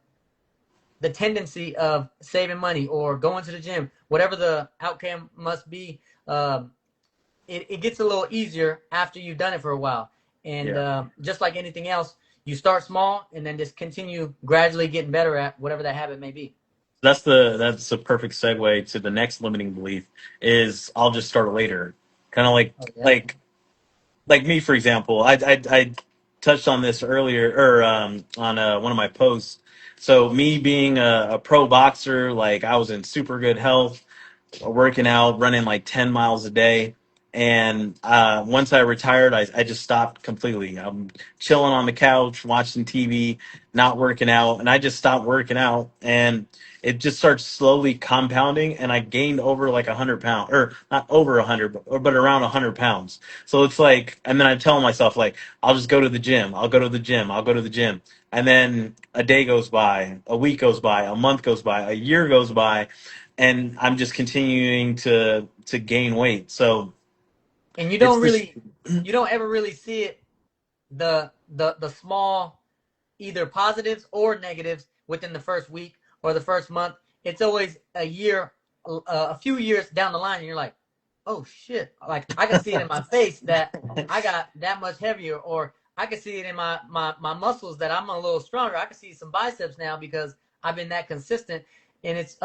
the tendency of saving money or going to the gym, whatever the outcome must be, um, it gets a little easier after you've done it for a while. And Yeah. just like anything else, you start small and then just continue gradually getting better at whatever that habit may be. That's a perfect segue to the next limiting belief is I'll just start later. Kind of Oh yeah. like me, for example. I touched on this earlier or on one of my posts. So me being a pro boxer, like I was in super good health, working out, running like 10 miles a day. And once I retired, I just stopped completely. I'm chilling on the couch, watching TV, not working out. And I just stopped working out. And it just starts slowly compounding. And I gained over like 100 pounds, or not over 100, but around 100 pounds. So it's like, and then I'm telling myself, like, I'll just go to the gym. I'll go to the gym. I'll go to the gym. And then a day goes by, a week goes by, a month goes by, a year goes by, and I'm just continuing to gain weight. So And it's this. you don't ever really see it, the small either positives or negatives within the first week or the first month. It's always a year, a few years down the line, and you're like, oh shit! Like I can see it in my face that I got that much heavier, or I can see it in my muscles that I'm a little stronger. I can see some biceps now because I've been that consistent, and it's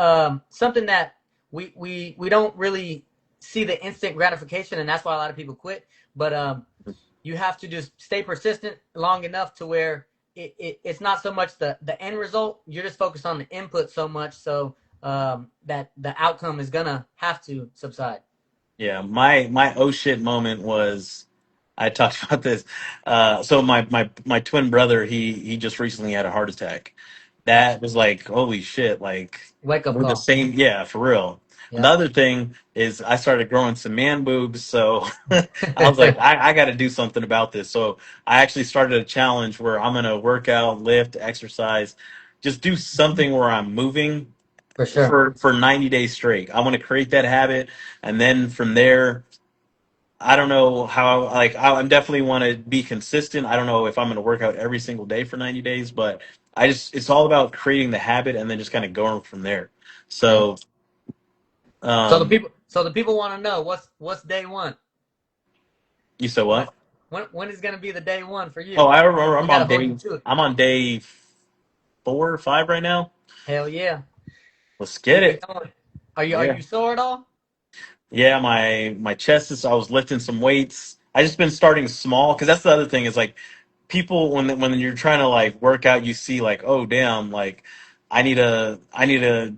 something that we don't really see the instant gratification, and that's why a lot of people quit. But you have to just stay persistent long enough to where it's not so much the end result. You're just focused on the input so much so that the outcome is gonna have to subside. Yeah, my oh shit moment was I talked about this. So my twin brother, he just recently had a heart attack. Gotcha. That was like holy shit, like Wake up we're the call. same, yeah, for real. And the Yep. other thing is I started growing some man boobs, so I was like, I got to do something about this. So I actually started a challenge where I'm gonna work out, lift, exercise, just do something where I'm moving For sure. for 90 days straight. I want to create that habit, and then from there, I don't know how. Like, I'm definitely want to be consistent. I don't know if I'm going to work out every single day for 90 days, but it's all about creating the habit and then just kind of going from there. Yeah. So, um, So the people want to know what's day one. you said What what? when is gonna be the day one for Oh, you? I remember. We gotta hold you to it. I'm on day 4 or 5 right now. Hell yeah. Let's get Keep it it. going. Are Yeah. you sore at all? Yeah, my chest is. I was lifting some weights. I just been starting small because that's the other thing is like people when you're trying to like work out, you see like oh damn like I need to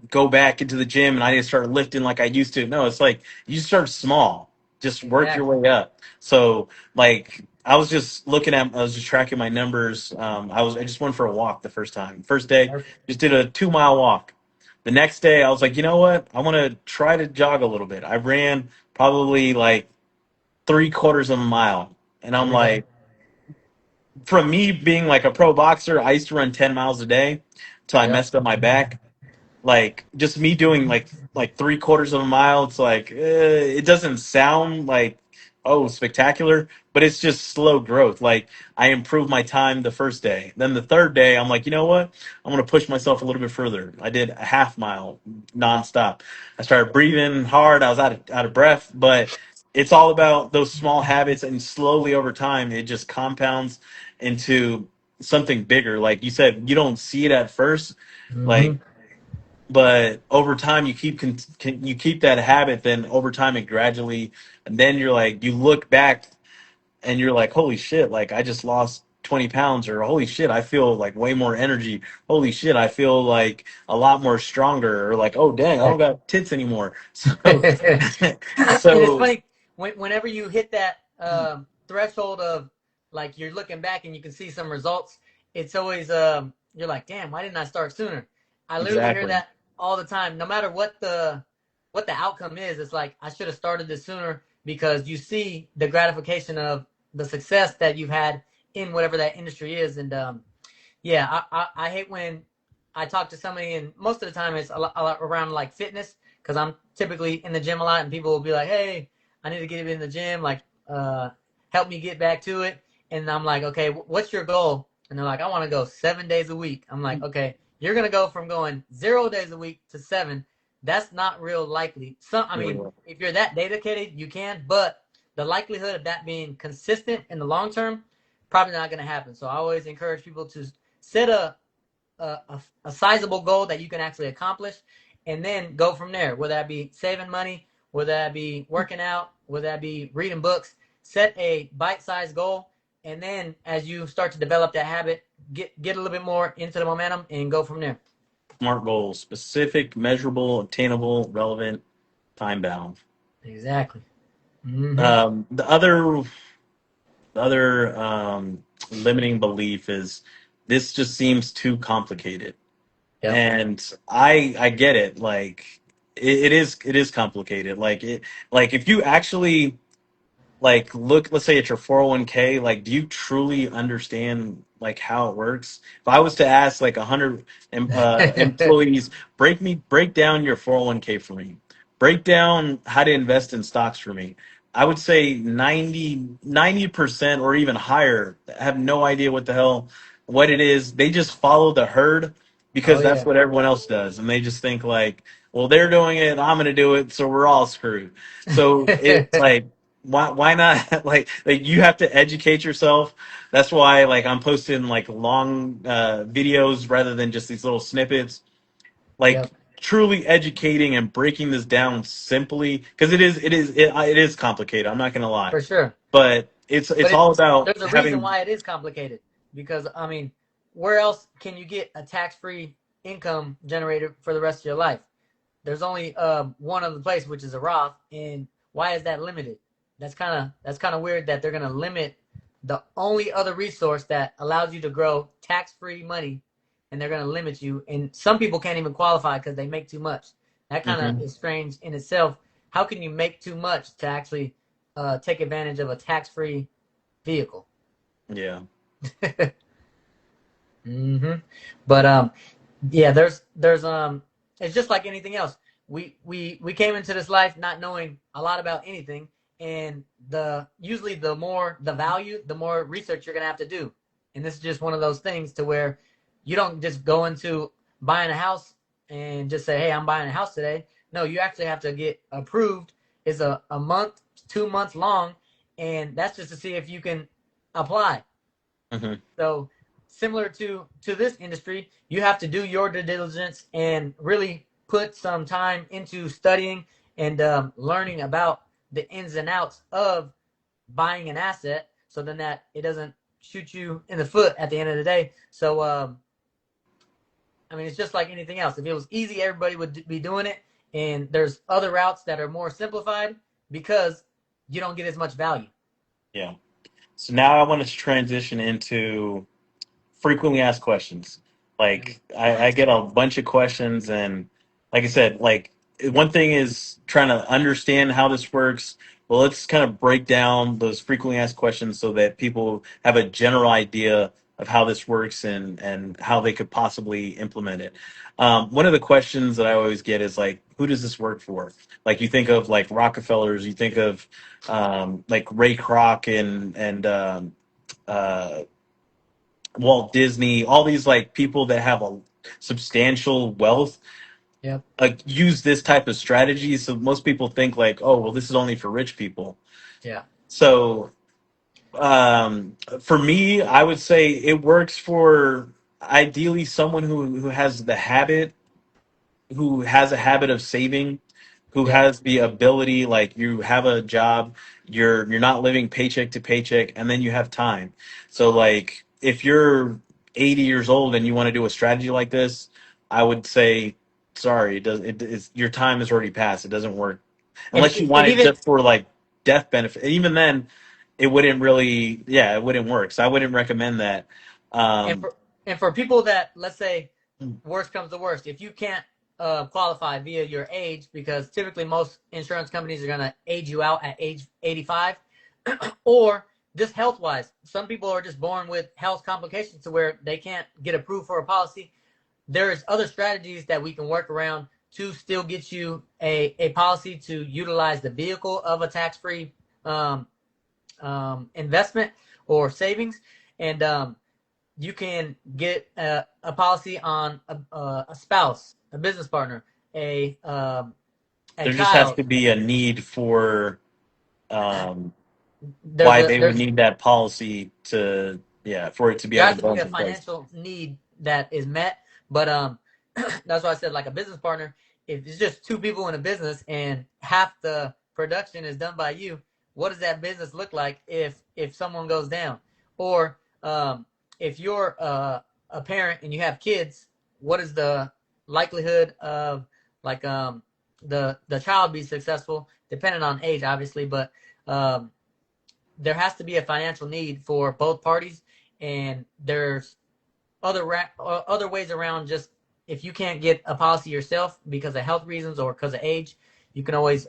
go back into the gym and I need to start lifting like I used to. No, it's like you start small, just work your Exactly. way up. So like I was just I was just tracking my numbers. I just went for a walk the first time. First day, Perfect. just did a 2 mile walk. The next day, I was like, you know what? I want to try to jog a little bit. I ran probably like 3/4 of a mile. And I'm Every day. like, from me being like a pro boxer, I used to run 10 miles a day till I Yep. messed up my back. Like just me doing like 3/4 of a mile, it's like it doesn't sound like oh spectacular, but it's just slow growth. Like I improved my time the first day, then the third day I'm like, you know what? I'm gonna push myself a little bit further. I did a half mile nonstop. I started breathing hard. I was out of breath, but it's all about those small habits, and slowly over time it just compounds into something bigger. Like you said, you don't see it at first, like Hmm. but over time you keep that habit, then over time it gradually, and then you're like you look back and you're like holy shit, like I just lost 20 pounds, or holy shit I feel like way more energy, holy shit I feel like a lot more stronger, or like oh dang I don't Right. got tits anymore. So And it's so funny whenever you hit that threshold of like you're looking back and you can see some results. It's always you're like, damn, why didn't I start sooner? I literally hear exactly. that all the time. No matter what the outcome is, it's like I should have started this sooner because you see the gratification of the success that you've had in whatever that industry is. And yeah, I hate when I talk to somebody, and most of the time it's a lot around like fitness because I'm typically in the gym a lot, and people will be like, "Hey, I need to get in the gym, like, help me get back to it." And I'm like, "Okay, what's your goal?" And they're like, "I want to go 7 days a week." I'm like, "Okay, you're gonna go from going 0 days a week to seven. That's not real likely. I mean, Yeah. if you're that dedicated, you can, but the likelihood of that being consistent in the long term probably not going to happen. So I always encourage people to set a sizable goal that you can actually accomplish, and then go from there. Whether that be saving money, whether that be working out, whether that be reading books, set a bite-sized goal, and then as you start to develop that habit, get a little bit more into the momentum and go from there. Smart goals, specific, measurable, obtainable, relevant, time bound. Exactly. Mm-hmm. The other limiting belief is this just seems too complicated. Yep. And I get it. Like it is complicated. Like if you actually like look, let's say at your 401k, like do you truly understand like how it works? If I was to ask like 100 employees, break down your 401k for me, break down how to invest in stocks for me, I would say 90% or even higher have no idea what the hell what it is. They just follow the herd Oh because that's yeah. what everyone else does, and they just think like, well, they're doing it, I'm going to do it, so we're all screwed. So it's like, why not like you have to educate yourself. That's why like I'm posting like long videos rather than just these little snippets, like Yep. truly educating and breaking this down simply, because it is complicated, I'm not gonna lie, For sure. but But it's all about there's a reason having. why it is complicated. Because I mean, where else can you get a tax-free income generated for the rest of your life? There's only one other place, which is a Roth. And why is that limited? That's kind of weird that they're gonna limit the only other resource that allows you to grow tax-free money, and they're gonna limit you. And some people can't even qualify because they make too much. That kind of Mhm. is strange in itself. How can you make too much to actually take advantage of a tax-free vehicle? Yeah. hmm But yeah, there's it's just like anything else. We came into this life not knowing a lot about anything, and the usually the more the value, the more research you're gonna have to do. And this is just one of those things to where you don't just go into buying a house and just say, "Hey, I'm buying a house today." No, you actually have to get approved. It's a month, 2 months long, and that's just to see if you can apply. Mhm. So similar to this industry, you have to do your due diligence and really put some time into studying and learning about the ins and outs of buying an asset, so then that it doesn't shoot you in the foot at the end of the day. So I mean, it's just like anything else. If it was easy, everybody would be doing it. And there's other routes that are more simplified because you don't get as much value. Yeah. So now I want to transition into frequently asked questions. Like I get a bunch of questions, and like I said, like one thing is trying to understand how this works. Well, let's kind of break down those frequently asked questions so that people have a general idea of how this works and how they could possibly implement it. One of the questions that I always get is like, who does this work for? Like you think of like Rockefellers, you think of like Ray Kroc and uh, Walt Disney, all these like people that have a substantial wealth Yep. use this type of strategy. So most people think like, oh, well, this is only for rich people. Yeah. So for me, I would say it works for ideally someone who has the habit, who has a habit of saving, who Yep. has the ability, like you have a job, you're not living paycheck to paycheck, and then you have time. So like if you're 80 years old and you want to do a strategy like this, I would say sorry, your time has already passed. It doesn't work unless you And want it even just for like death benefit. And even then, it wouldn't really, yeah, it wouldn't work. So I wouldn't recommend that. and Um, for people that, let's say, worst comes to worst, if you can't qualify via your age, because typically most insurance companies are going to age you out at age 85, or just health wise, some people are just born with health complications to where they can't get approved for a policy. There's other strategies that we can work around to still get you a policy to utilize the vehicle of a tax-free um, investment or savings. And you can get a policy on a spouse, a business partner, a there just has child. to be a need for um, there's why a they would there's need that policy to, yeah, for it to be there able has to to go be a into place. financial need that is met. But that's why I said like a business partner. If it's just two people in a business and half the production is done by you, what does that business look like if someone goes down? Or if you're a parent and you have kids, what is the likelihood of like the child be successful, depending on age, obviously, but um, there has to be a financial need for both parties, and there's other ways around. Just if you can't get a policy yourself because of health reasons or because of age, you can always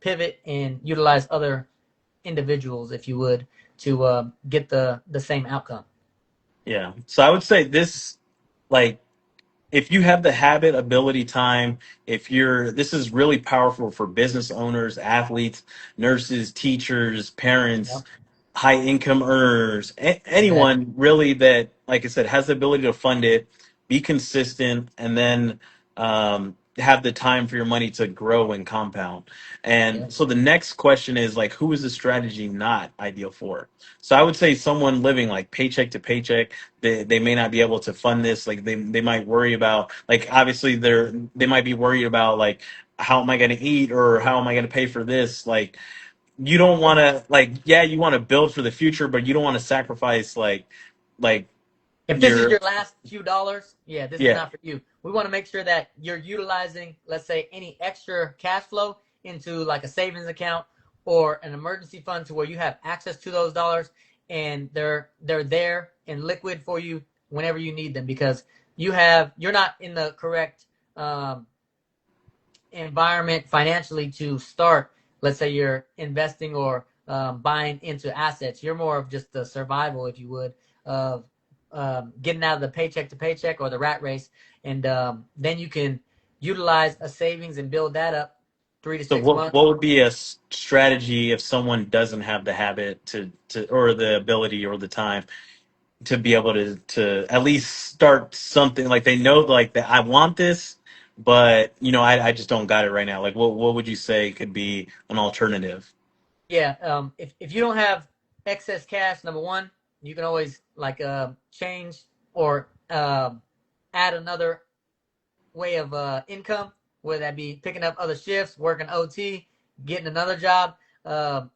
pivot and utilize other individuals, if you would, to get the same outcome. Yeah. So I would say this, like, if you have the habit, ability, time, if you're, this is really powerful for business owners, athletes, nurses, teachers, parents, Yep, high income earners, exactly. anyone really that, like I said, has the ability to fund it, be consistent, and then have the time for your money to grow and compound. And Yep. so the next question is like, who is the strategy not ideal for? So I would say someone living like paycheck to paycheck, they may not be able to fund this. Like they might worry about, like, obviously they might be worried about like, how am I going to eat, or how am I going to pay for this? Like, you don't want to, like, yeah, you want to build for the future, but you don't want to sacrifice like If this is your, your last few dollars, yeah, this is yeah. not for you. We want to make sure that you're utilizing, let's say, any extra cash flow into like a savings account or an emergency fund to where you have access to those dollars, and they're there and liquid for you whenever you need them, because you're not in the correct um, environment financially to start. Let's say you're investing or buying into assets. You're more of just the survival, if you would, of getting out of the paycheck to paycheck or the rat race, and then you can utilize a savings and build that up three to So six what months. would be a strategy if someone doesn't have the habit to or the ability or the time to be able to at least start something, like they know like that I want this, but I just don't got it right now. Like what would you say could be an alternative? Yeah, if you don't have excess cash, number one, you can always like change or add another way of income, whether that be picking up other shifts, working OT, getting another job. Uh,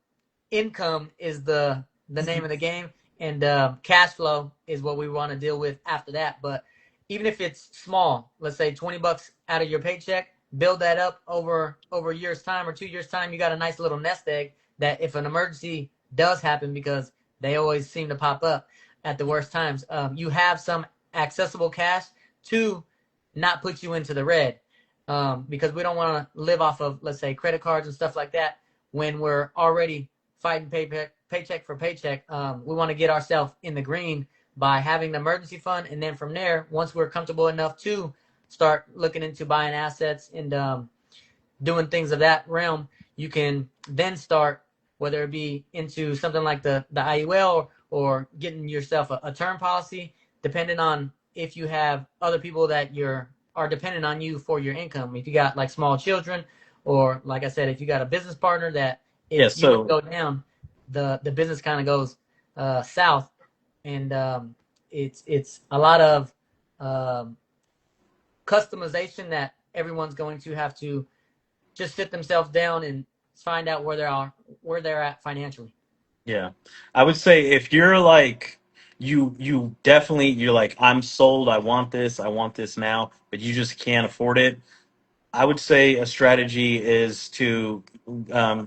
Income is the name of the game, and cash flow is what we want to deal with after that. But even if it's small, let's say $20 out of your paycheck, build that up over a year's time or 2 years time. You got a nice little nest egg that if an emergency does happen, because they always seem to pop up at the worst times, you have some accessible cash to not put you into the red. Because we don't want to live off of, let's say, credit cards and stuff like that when we're already fighting paycheck for paycheck. We want to get ourselves in the green by having an emergency fund, and then from there, once we're comfortable enough to start looking into buying assets and doing things of that realm, you can then start, whether it be into something like the IUL, or getting yourself a term policy, depending on if you have other people that are dependent on you for your income. If you got like small children, or like I said, if you got a business partner that if Yeah, you were to so go down, the business kind of goes south, and it's a lot of um, customization that everyone's going to have to just sit themselves down and find out where they're at financially. yeah, I would say if you're like, you definitely, you're like, I'm sold, I want this now, but you just can't afford it. I would say a strategy is to,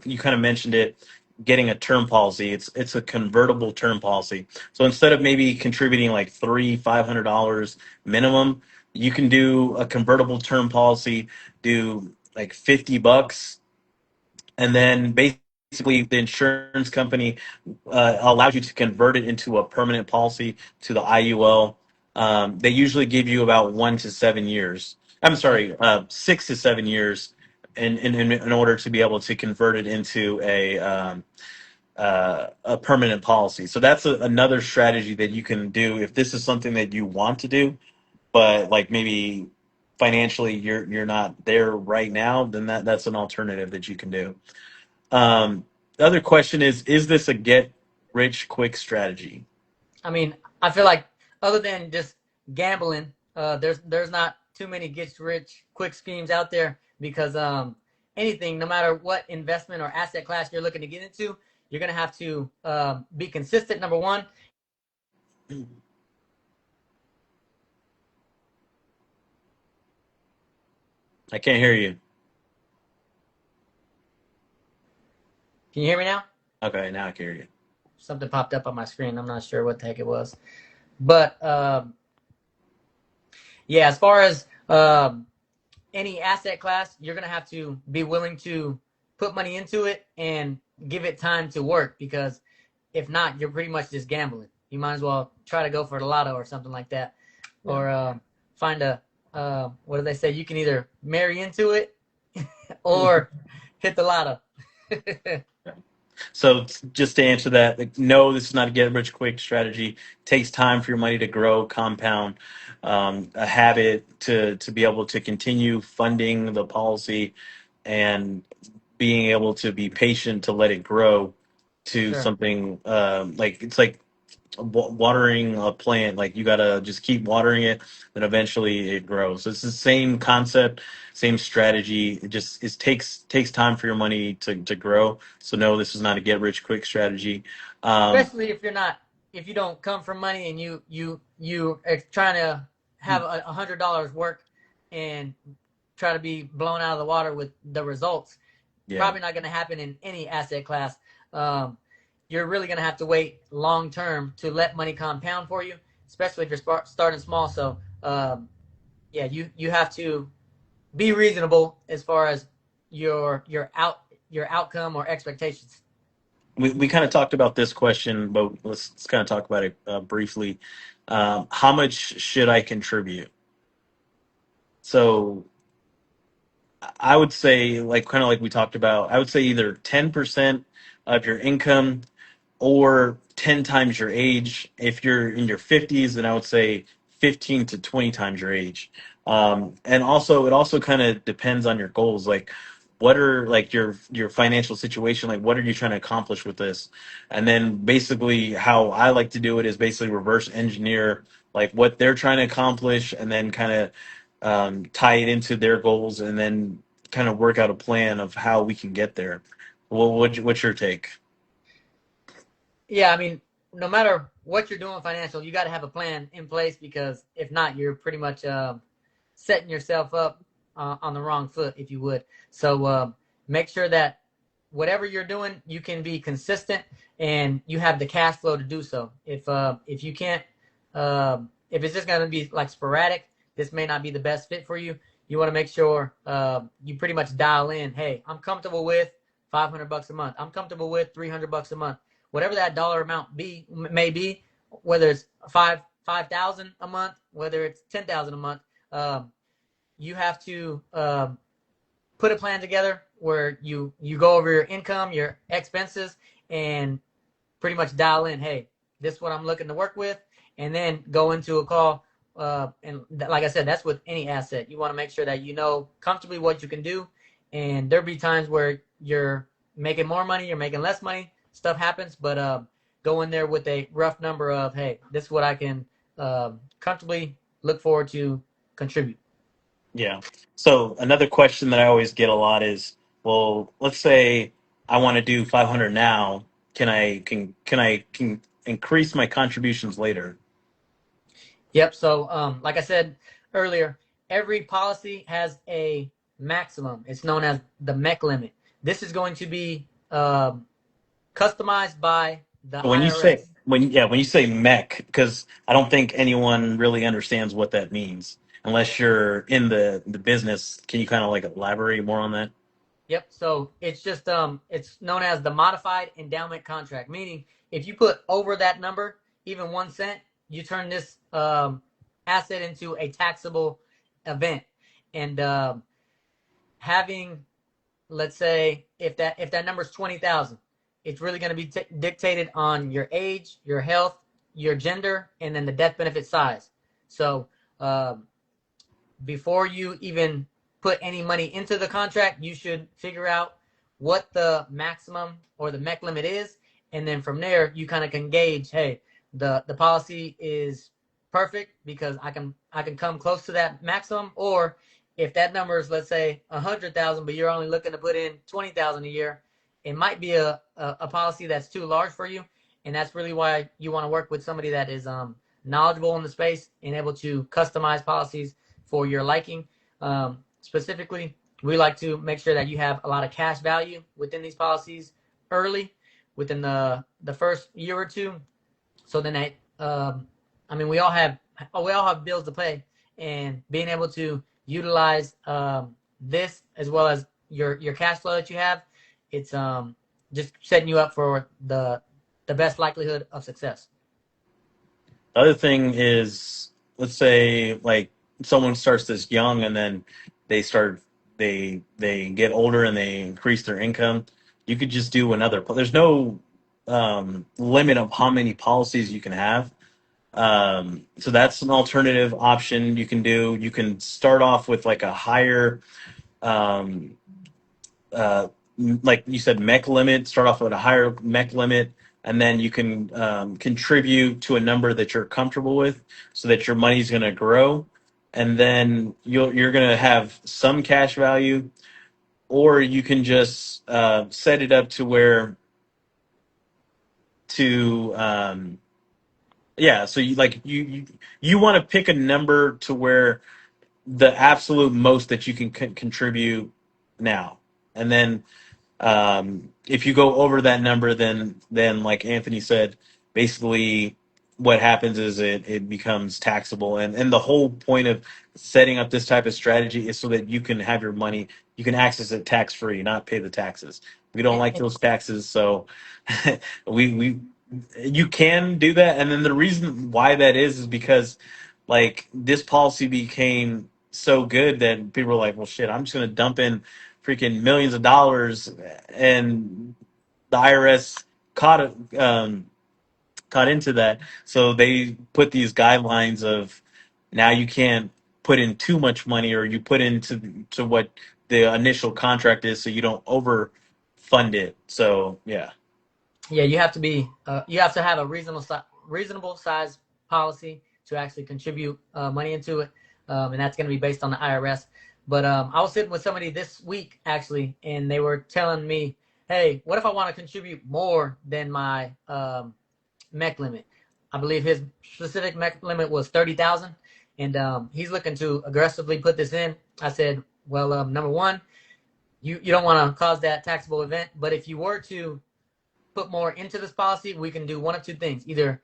you kind of mentioned it, getting a term policy. It's a convertible term policy. So instead of maybe contributing like $500 minimum, you can do a convertible term policy, do like $50, and then basically the insurance company allows you to convert it into a permanent policy to the IUL. They usually give you about 1 to 7 years. I'm Yep. sorry, 6 to 7 years in order to be able to convert it into a permanent policy. So that's another strategy that you can do if this is something that you want to do, but like maybe financially you're not there right now. Then that's an alternative that you can do. Um, the other question is this a get rich quick strategy? I mean, I feel like other than just gambling, there's not too many get rich quick schemes out there because anything, no matter what investment or asset class you're looking to get into, you're gonna have to be consistent. Number one. I can't hear you. Can you hear me now? Okay, now I can hear you. Something popped up on my screen. I'm not sure what the heck it was, but yeah, as far as any asset class, you're gonna have to be willing to put money into it and give it time to work because if not, you're pretty much just gambling. You might as well try to go for the lotto or something like that, Yeah. or find a what do they say? You can either marry into it or hit the lotto. So just to answer that, like, no, this is not a get rich quick strategy. It takes time for your money to grow, compound, a habit to be able to continue funding the policy, and being able to be patient to let it grow to Sure. something like it's like watering a plant. Like you gotta just keep watering it, then eventually it grows. It's the same concept, same strategy. It takes time for your money to grow. So no, this is not a get rich quick strategy. um Especially if you're not, if you don't come from money and you are trying to have $100 work and try to be blown out of the water with the results. yeah. Probably not going to happen in any asset class. um, you're really going to have to wait long term to let money compound for you, especially if you're starting small. So yeah, you have to be reasonable as far as your outcome or expectations. We kind of talked about this question, but let's kind of talk about it briefly. How much should I contribute? So I would say, like kind of like we talked about, I would say either 10% of your income or 10 times your age. If you're in your 50s, then I would say 15 to 20 times your age. And also, it also kind of depends on your goals. Like, what are like your financial situation? Like, what are you trying to accomplish with this? And then basically, how I like to do it is basically reverse engineer like what they're trying to accomplish, and then kind of tie it into their goals, and then kind of work out a plan of how we can get there. What's your take? Yeah, I mean, no matter what you're doing financial, you got to have a plan in place because if not, you're pretty much setting yourself up on the wrong foot, if you would. So make sure that whatever you're doing, you can be consistent and you have the cash flow to do so. If you can't, if it's just going to be like sporadic, this may not be the best fit for you. You want to make sure you pretty much dial in. Hey, I'm comfortable with $500 a month. I'm comfortable with $300 a month. Whatever that dollar amount may be, whether it's 5,000 a month, whether it's 10,000 a month. Um, you have to put a plan together where you go over your income, your expenses, and pretty much dial in. Hey, this is what I'm looking to work with, and then go into a call. Like I said, that's with any asset. You want to make sure that you know comfortably what you can do, and there'll be times where you're making more money, you're making less money. Stuff happens, but go in there with a rough number of, hey, this is what I can comfortably look forward to contribute. Yeah. So another question that I always get a lot is, well, let's say I want to do 500 now. Can increase my contributions later? Yep. So, like I said earlier, every policy has a maximum. It's known as the MEC limit. This is going to be customized by the When you say IRS. when you say mech, because I don't think anyone really understands what that means unless you're in the business. Can you kind of like elaborate more on that? Yep. So it's just it's known as the modified endowment contract, meaning if you put over that number, even 1 cent, you turn this asset into a taxable event. And having, let's say, if that number is 20,000, it's really going to be dictated on your age, your health, your gender, and then the death benefit size. So um, before you even put any money into the contract, you should figure out what the maximum or the MEC limit is, and then from there you kind of can gauge, hey, the policy is perfect because I can come close to that maximum, or if that number is, let's say, 100,000, but you're only looking to put in 20,000 a year, it might be a policy that's too large for you, and that's really why you want to work with somebody that is knowledgeable in the space and able to customize policies for your liking. Specifically, we like to make sure that you have a lot of cash value within these policies early, within the first year or two, so then I mean, we all have bills to pay, and being able to utilize this as well as your cash flow that you have, it's just setting you up for the best likelihood of success. The other thing is, let's say like someone starts this young and then they start they get older and they increase their income. You could just do another. There's no limit of how many policies you can have. So that's an alternative option you can do. You can start off with like a higher um, uh, like you said, mech limit. Start off with a higher mech limit, and then you can contribute to a number that you're comfortable with, so that your money's going to grow, and then you're going to have some cash value, or you can just set it up to where to yeah. So you want to pick a number to where the absolute most that you can contribute now, and then if you go over that number, then like Anthony said, basically what happens is it becomes taxable, and the whole point of setting up this type of strategy is so that you can have your money, you can access it tax free, not pay the taxes. We don't And, like and those taxes, so we you can do that, and then the reason why that is because like this policy became so good that people were like, well, shit, I'm just gonna dump in freaking millions of dollars, and the IRS caught it, caught into that. So they put these guidelines of now you can't put in too much money, or you put into to what the initial contract is, so you don't overfund it. So yeah, yeah, you have to have a reasonable size policy to actually contribute money into it, and that's going to be based on the IRS. But I was sitting with somebody this week actually, and they were telling me, "Hey, what if I want to contribute more than my MEC limit?" I believe his specific MEC limit was 30,000, and he's looking to aggressively put this in. I said, "Well, number one, you don't want to cause that taxable event, but if you were to put more into this policy, we can do one of two things: either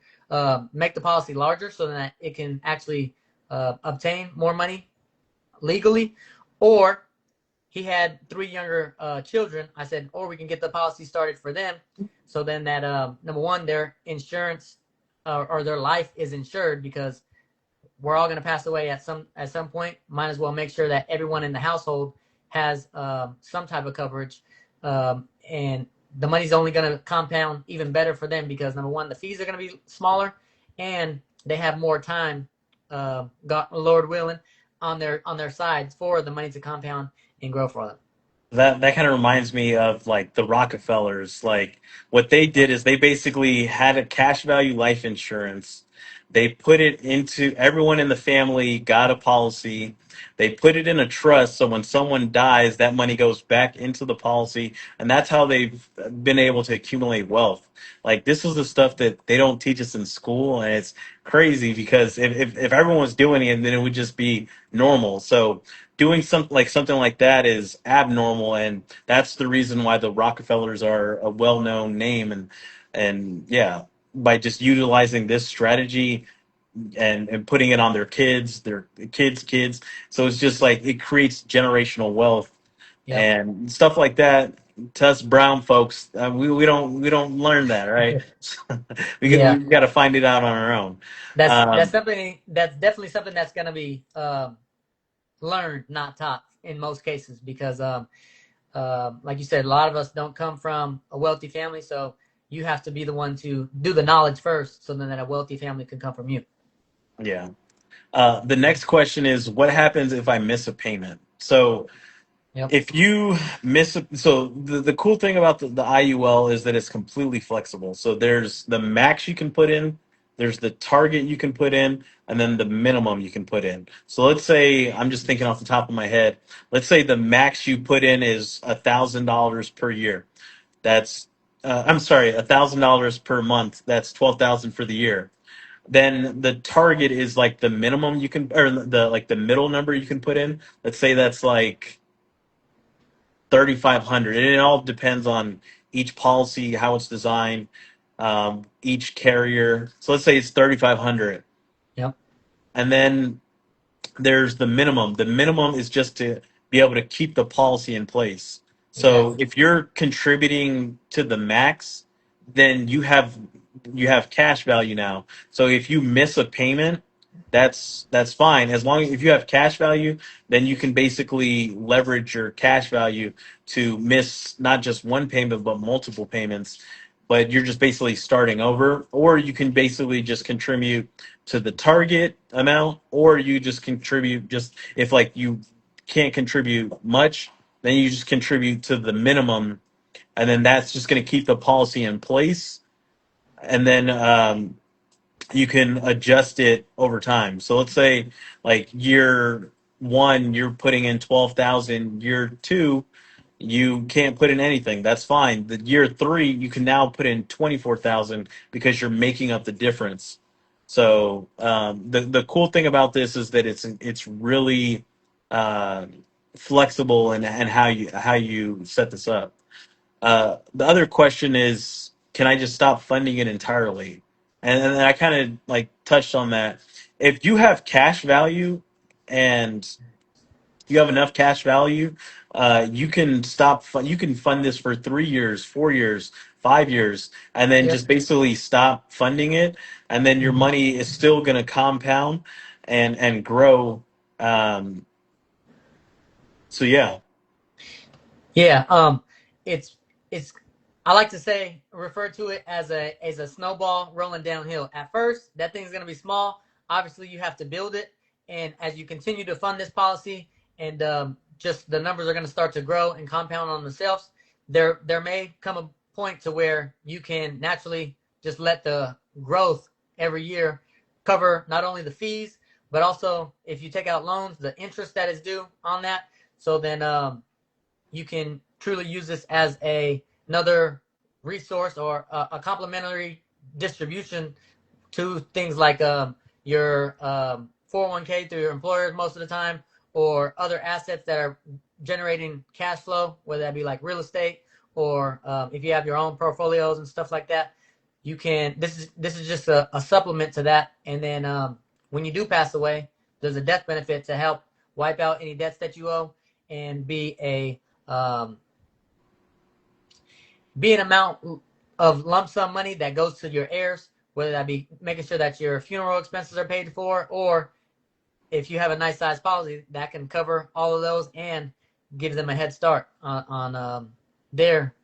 make the policy larger so that it can actually obtain more money legally, or he had three younger children. I said, or we can get the policy started for them, so then that number one, their insurance or their life is insured because we're all going to pass away at some point. Might as well make sure that everyone in the household has some type of coverage, and the money's only going to compound even better for them because number one, the fees are going to be smaller, and they have more time, God, Lord willing, on their sides for the money to compound and grow for them. that kind of reminds me of like the Rockefellers. Like what they did is they basically had a cash value life insurance. They put it into everyone in the family got a policy. They put it in a trust, so when someone dies, that money goes back into the policy, and that's how they've been able to accumulate wealth. Like this is the stuff that they don't teach us in school, and it's crazy because if everyone was doing it, then it would just be normal. So doing something like that is abnormal, and that's the reason why the Rockefellers are a well-known name, and yeah, by just utilizing this strategy and putting it on their kids, so it's just like it creates generational wealth Yep. and stuff like that. To us brown folks, we don't learn that, right? We Yeah, got to find it out on our own. that's Um, something that's definitely something that's going to be learned, not taught in most cases, because like you said, a lot of us don't come from a wealthy family, so you have to be the one to do the knowledge first, so then that a wealthy family can come from you. yeah. The next question is, what happens if I miss a payment? So Yep. If you miss so the cool thing about the IUL is that it's completely flexible. So there's the max you can put in, there's the target you can put in, and then the minimum you can put in. So let's say, I'm just thinking off the top of my head, let's say the max you put in is $1,000 per year. That's I'm sorry, $1,000 per month. That's 12,000 for the year. Then the target is like the minimum you can, or the like the middle number you can put in. Let's say that's like 3,500, and it all depends on each policy, how it's designed, each carrier. So let's say it's 3,500, Yep. and then there's the minimum. The minimum is just to be able to keep the policy in place. So Exactly. if you're contributing to the max, then you have cash value now. So if you miss a payment, that's fine. As long as if you have cash value, then you can basically leverage your cash value to miss not just one payment but multiple payments. But you're just basically starting over, or you can basically just contribute to the target amount, or you just contribute just if like you can't contribute much, then you just contribute to the minimum, and then that's just going to keep the policy in place, and then you can adjust it over time. So let's say like year one you're putting in 12,000, year two you can't put in anything. That's fine. The year three, you can now put in 24,000 because you're making up the difference. So the cool thing about this is that it's really uh, flexible in and how you set this up. The other question is, can I just stop funding it entirely? And I kind of like touched on that. If you have cash value and you have enough cash value, you can you can fund this for 3 years, 4 years, 5 years, and then Yep. just basically stop funding it, and then your Mhm. money is still going to compound and grow. Um, so yeah. Yeah. It's it's. I like to say refer to it as a snowball rolling downhill. At first, that thing's gonna be small. Obviously, you have to build it, and as you continue to fund this policy, and just the numbers are gonna start to grow and compound on themselves. There may come a point to where you can naturally just let the growth every year cover not only the fees, but also if you take out loans, the interest that is due on that. So then you can truly use this as another resource or a complementary distribution to things like your 401k through your employers most of the time, or other assets that are generating cash flow, whether that be like real estate or if you have your own portfolios and stuff like that. You can. This is just a supplement to that, and then when you do pass away, there's a death benefit to help wipe out any debts that you owe and um, be an amount of lump sum money that goes to your heirs, whether that be making sure that your funeral expenses are paid for, or if you have a nice size policy that can cover all of those and give them a head start on their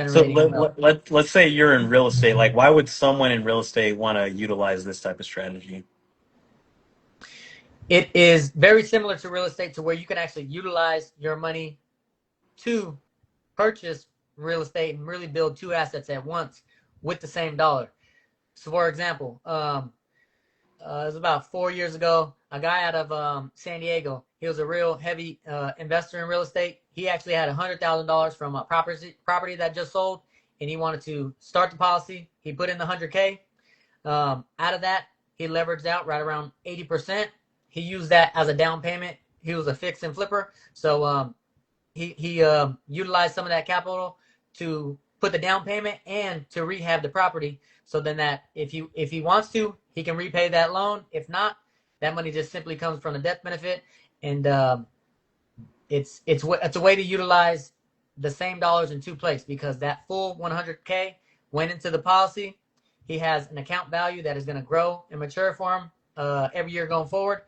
So generating wealth. let's say you're in real estate. Like, why would someone in real estate want to utilize this type of strategy? It is very similar to real estate to where you can actually utilize your money to purchase real estate and really build two assets at once with the same dollar. So, for example, it was about 4 years ago. A guy out of San Diego. He was a real heavy investor in real estate. He actually had $100,000 from a property that just sold, and he wanted to start the policy. He put in the 100K. Out of that, he leveraged out right around 80%. He used that as a down payment. He was a fix and flipper, so he utilized some of that capital to put the down payment and to rehab the property. So then that if he wants to, he can repay that loan. If not, that money just simply comes from the death benefit, and it's a way to utilize the same dollars in two places because that full 100K went into the policy. He has an account value that is going to grow and mature for him every year going forward,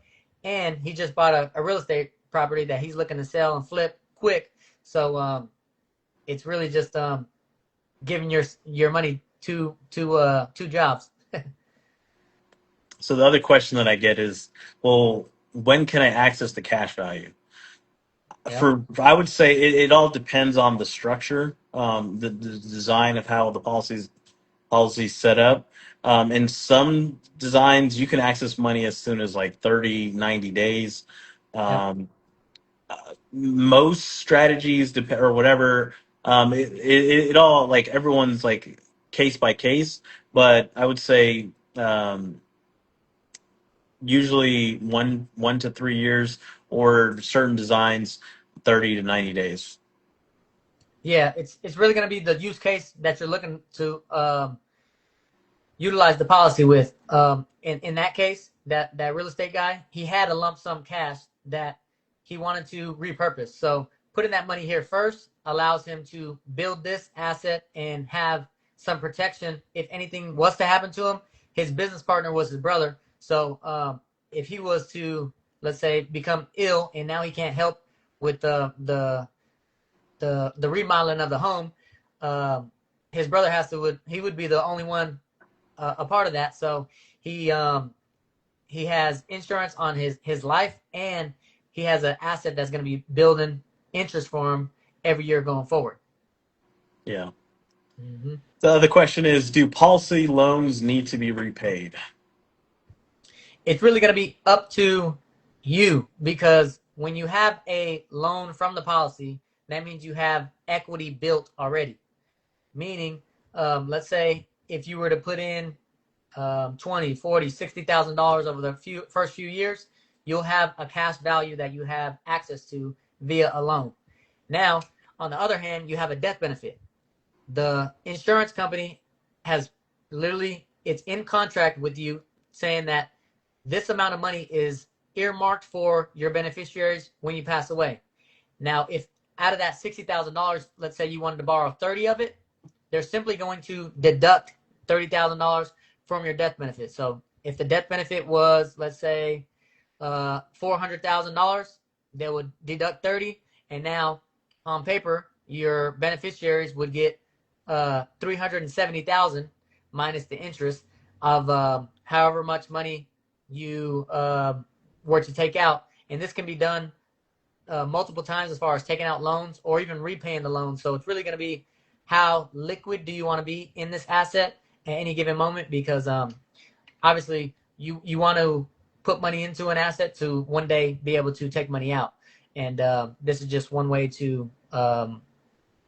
and he just bought a real estate property that he's looking to sell and flip quick. So it's really just giving your money two jobs. So the other question that I get is, well, when can I access the cash value? Yep. I would say it all depends on the structure, the design of how the policies set up. In some designs, you can access money as soon as like 30, 90 days. Yep. Um, Most strategies depend or whatever. It all like everyone's like case by case, but I would say usually 1 to 3 years, or certain designs 30 to 90 days. Yeah, it's really going to be the use case that you're looking to utilize the policy with. In that case, that real estate guy, he had a lump sum cash that he wanted to repurpose. So putting that money here first allows him to build this asset and have some protection if anything was to happen to him. His business partner was his brother. So if he was to, let's say, become ill and now he can't help with the remodeling of the home, um, his brother he would be the only one a part of that. So he has insurance on his life, and he has an asset that's going to be building interest for him every year going forward. Yeah. Mm-hmm. The question is, do policy loans need to be repaid? It's really going to be up to you, because when you have a loan from the policy, that means you have equity built already. Meaning, let's say if you were to put in 20, 40, $60,000 over the first few years, you'll have a cash value that you have access to via a loan. Now, on the other hand, you have a death benefit. The insurance company has literally, it's in contract with you saying that this amount of money is earmarked for your beneficiaries when you pass away. Now, if out of that $60,000, let's say you wanted to borrow 30 of it, they're simply going to deduct $30,000 from your death benefit. So if the death benefit was, let's say, $400,000, they would deduct 30, and now on paper your beneficiaries would get 370,000 minus the interest of however much money you were to take out. And this can be done multiple times as far as taking out loans or even repaying the loan. So it's really going to be how liquid do you want to be in this asset at any given moment, because obviously you want to put money into an asset to one day be able to take money out. And this is just one way to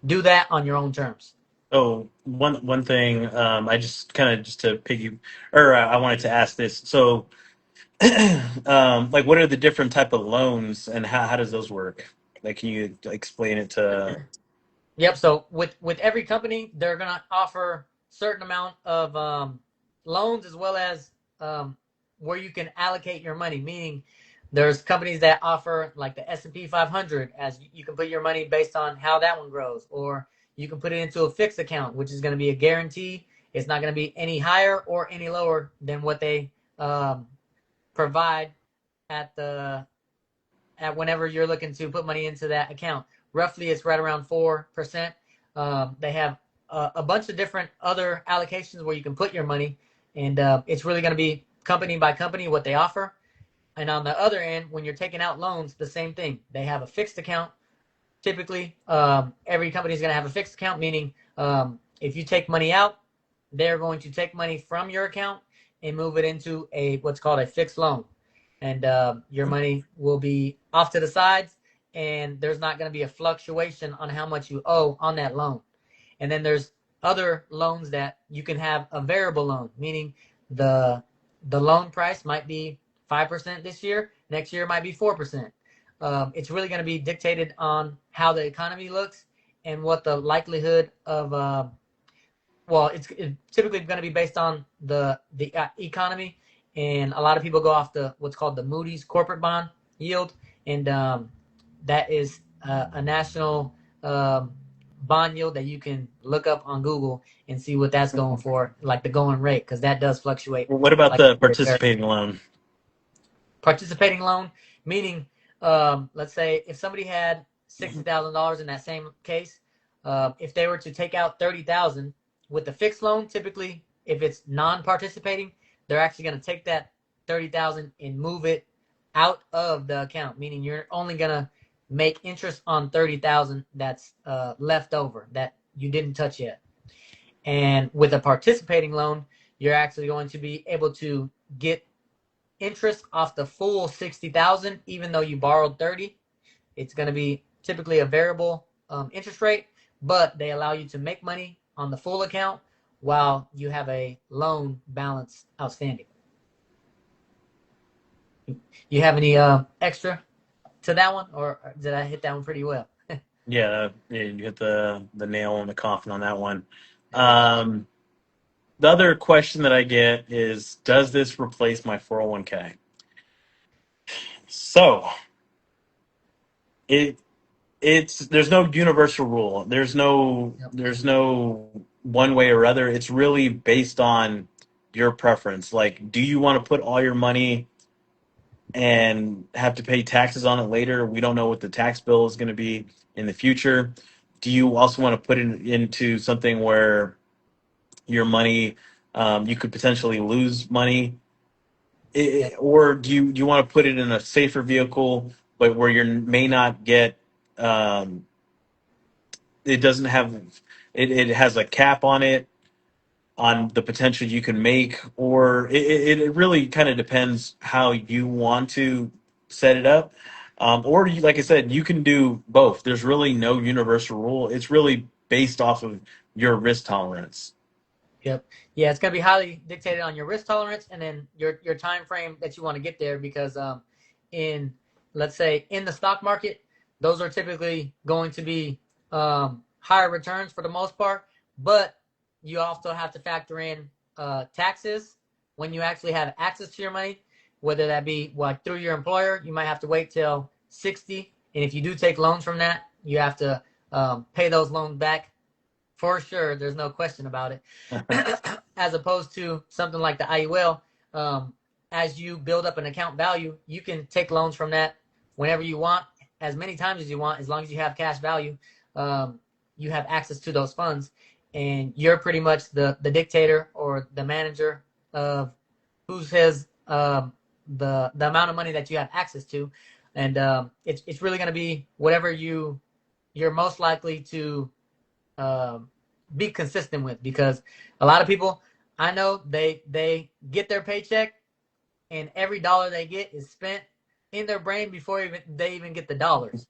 do that on your own terms. Oh, one thing, I just kind of just to piggy, or I wanted to ask this. So, like, what are the different type of loans, and how does those work? Like, can you explain it to? Yep. So with every company, they're gonna offer certain amount of loans, as well as where you can allocate your money. Meaning, there's companies that offer like the S&P 500, as you can put your money based on how that one grows, or you can put it into a fixed account, which is going to be a guarantee. It's not going to be any higher or any lower than what they provide at the at whenever you're looking to put money into that account. Roughly, it's right around 4%. They have a bunch of different other allocations where you can put your money, and it's really going to be company by company what they offer. And on the other end, when you're taking out loans, the same thing. They have a fixed account. Typically, every company is going to have a fixed account, meaning if you take money out, they're going to take money from your account and move it into a what's called a fixed loan. And your money will be off to the sides, and there's not going to be a fluctuation on how much you owe on that loan. And then there's other loans that you can have a variable loan, meaning the the loan price might be 5% this year, next year might be 4%. It's really going to be dictated on how the economy looks and what the likelihood of well, it's typically going to be based on the economy, and a lot of people go off the what's called the Moody's corporate bond yield, and that is a national bond yield that you can look up on Google and see what that's going for, like the going rate, because that does fluctuate. What about Like the very, very participating loan? participating loan, meaning let's say if somebody had $60,000 in that same case, if they were to take out 30,000 with the fixed loan, typically if it's non-participating, they're actually going to take that 30,000 and move it out of the account, meaning you're only going to make interest on 30,000 that's left over that you didn't touch yet. And with a participating loan, you're actually going to be able to get interest off the full 60,000, even though you borrowed 30. It's going to be typically a variable interest rate, but they allow you to make money on the full account while you have a loan balance outstanding. You have any extra to that one, or did I hit that one pretty well? Yeah, yeah, you hit the nail on the coffin on that one. There you go. Um, the other question that I get is, does this replace my 401k? So it it's there's no universal rule. Yep. There's no one way or other. It's really based on your preference. Like, do you want to put all your money and have to pay taxes on it later? We don't know what the tax bill is going to be in the future. Do you also want to put it into something where your money, you could potentially lose money? Yep. Or do you want to put it in a safer vehicle, but where you may not get, um, it doesn't have, it has a cap on it, on the potential you can make, or it really kind of depends how you want to set it up. Or you, like I said, you can do both. There's really no universal rule. It's really based off of your risk tolerance. Yep. Yeah, it's going to be highly dictated on your risk tolerance and then your time frame that you want to get there because in let's say in the stock market, those are typically going to be higher returns for the most part, but you also have to factor in taxes when you actually have access to your money, whether that be like through your employer, you might have to wait till 60, and if you do take loans from that, you have to pay those loans back for sure. There's no question about it. As opposed to something like the IUL, as you build up an account value, you can take loans from that whenever you want, as many times as you want, as long as you have cash value. You have access to those funds, and you're pretty much the dictator or the manager of who says the amount of money that you have access to, and it's really going to be whatever you're most likely to um, be consistent with because a lot of people I know they get their paycheck and every dollar they get is spent in their brain before they even get the dollars.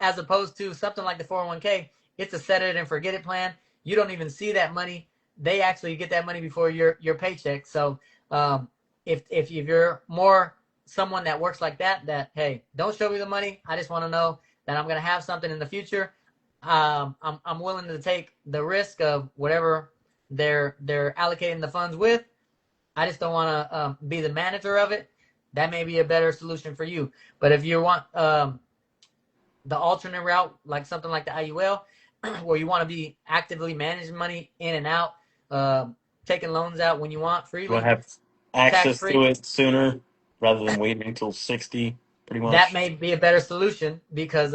As opposed to something like the 401k, it's a set it and forget it plan. You don't even see that money. They actually get that money before your paycheck. So um, if you're more someone that works like that, that hey, don't show me the money. I just want to know that I'm gonna have something in the future. I'm willing to take the risk of whatever they're allocating the funds with. I just don't want to be the manager of it. That may be a better solution for you. But if you want the alternate route, like something like the IUL, where you want to be actively managing money in and out, taking loans out when you want You want freely, to have tax access to free, it sooner rather than waiting until 60, pretty that much. may be a better solution because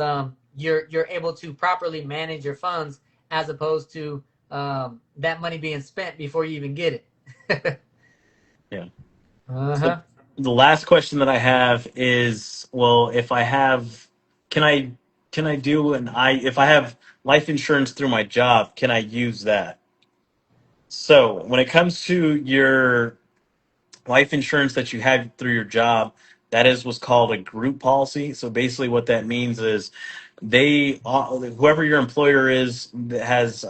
you're able to properly manage your funds as opposed to that money being spent before you even get it. Yeah. So Uh-huh. the last question that I have is, well, if I have, can I do if I have life insurance through my job, can I use that? So when it comes to your life insurance that you have through your job, that is what's called a group policy. So basically, what that means is whoever your employer is that has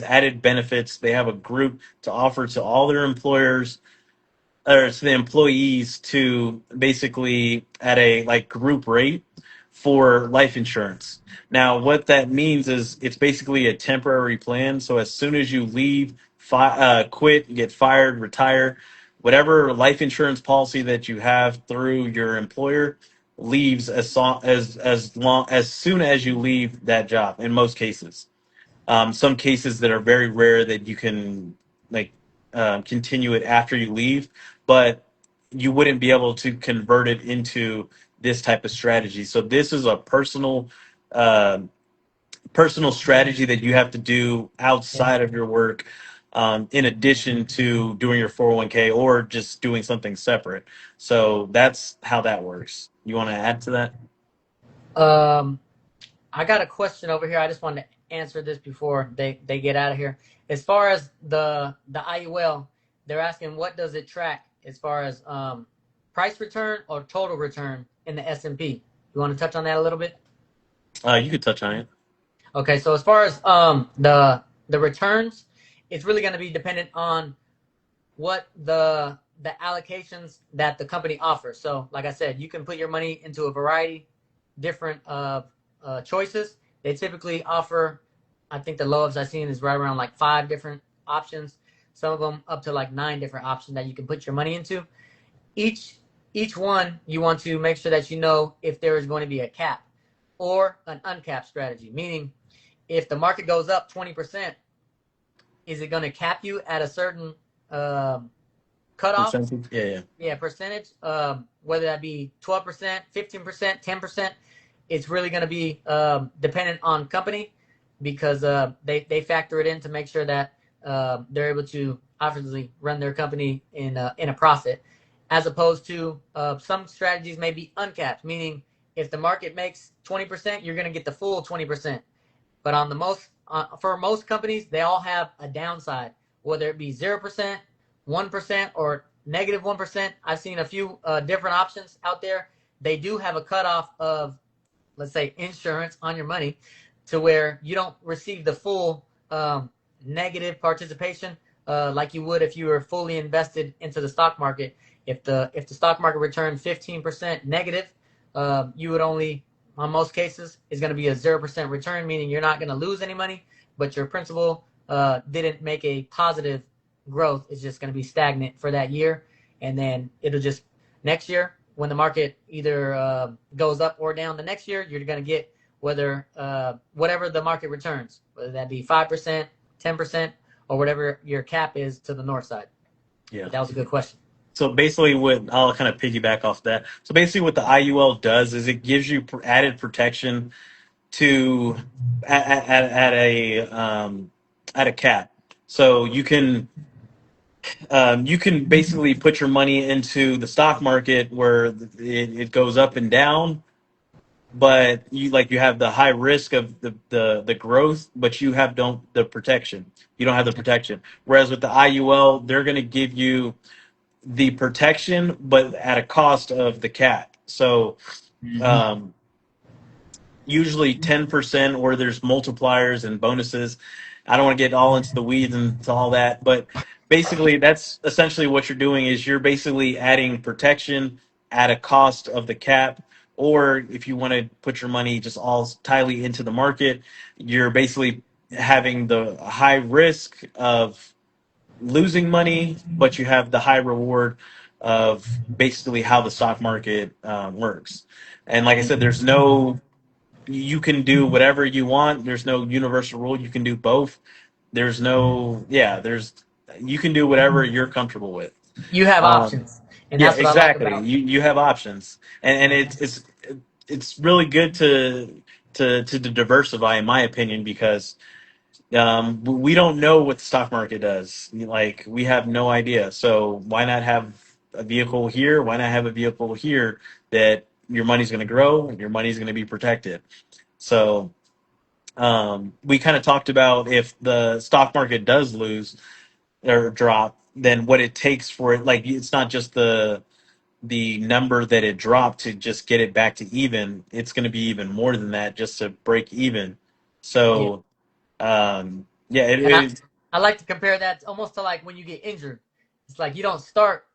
added benefits. They have a group to offer to all their employers or to the employees to basically at a like group rate for life insurance. Now, what that means is it's basically a temporary plan. So as soon as you leave, quit, get fired, retire, whatever life insurance policy that you have through your employer leaves as soon as you leave that job. In most cases, some cases that are very rare that you can like continue it after you leave, but you wouldn't be able to convert it into this type of strategy. So this is a uh, personal strategy that you have to do Yeah. outside of your work, in addition to doing your 401k or just doing something separate. So that's how that works. You want to add to that? Um, I got a question over here. I just wanted to answer this before they get out of here. As far as the IUL, they're asking what does it track as far as price return or total return in the S&P. You want to touch on that a little bit? You could touch on it. Okay, so as far as the returns, it's really going to be dependent on what the allocations that the company offers. So, like I said, you can put your money into a variety different choices. They typically offer, I think the lowest I've seen is right around like 5 different options. Some of them up to like 9 different options that you can put your money into. Each each one you want to make sure that you know if there is going to be a cap or an uncapped strategy. Meaning, if the market goes up 20%, is it going to cap you at a certain cutoff? Percentage? Yeah, yeah. Yeah, percentage, whether that be 12%, 15%, 10%, it's really going to be dependent on company because they factor it in to make sure that they're able to obviously run their company in a profit, as opposed to some strategies may be uncapped, meaning if the market makes 20%, you're going to get the full 20%. But on the most for most companies, they all have a downside, whether it be 0%, 1%, or -1%. I've seen a few different options out there. They do have a cutoff of, let's say, insurance on your money, to where you don't receive the full negative participation like you would if you were fully invested into the stock market. If the stock market returned 15% negative, you would only, on most cases, is going to be a 0% return, meaning you're not going to lose any money, but your principal didn't make a positive growth. It's just going to be stagnant for that year, and then it'll just next year when the market either goes up or down the next year, you're going to get whatever the market returns, whether that be 5%, 10%, or whatever your cap is to the north side. Yeah. But that was a good question. So basically, what I'll kind of piggyback off that. So basically, what the IUL does is it gives you added protection to at a cap. So you can basically put your money into the stock market where it goes up and down, but you have the high risk of the growth, but you have don't the protection. You don't have the protection. Whereas with the IUL, they're going to give you the protection, but at a cost of the cap. So Mm-hmm. um, usually 10%, or there's multipliers and bonuses. I don't want to get all into the weeds and to all that, but basically that's essentially what you're doing is you're basically adding protection at a cost of the cap. Or if you want to put your money just all tightly into the market, you're basically having the high risk of losing money, but you have the high reward of basically how the stock market works. And like I said, there's no you can do whatever you want. There's no universal rule. You can do both. There's no there's you can do whatever you're comfortable with. You have Um, options, and yeah, that's what I like exactly. about. You have options, and it's really good to diversify, in my opinion, because we don't know what the stock market does. Like we have no idea. So why not have a vehicle here? Why not have a vehicle here that your money's going to grow, your money's going to be protected? So we kind of talked about if the stock market does lose or drop, then what it takes for it. Like it's not just the number that it dropped to just get it back to even. It's going to be even more than that just to break even. Yeah, So yeah, and it I like to compare that almost to like when you get injured. It's like you don't start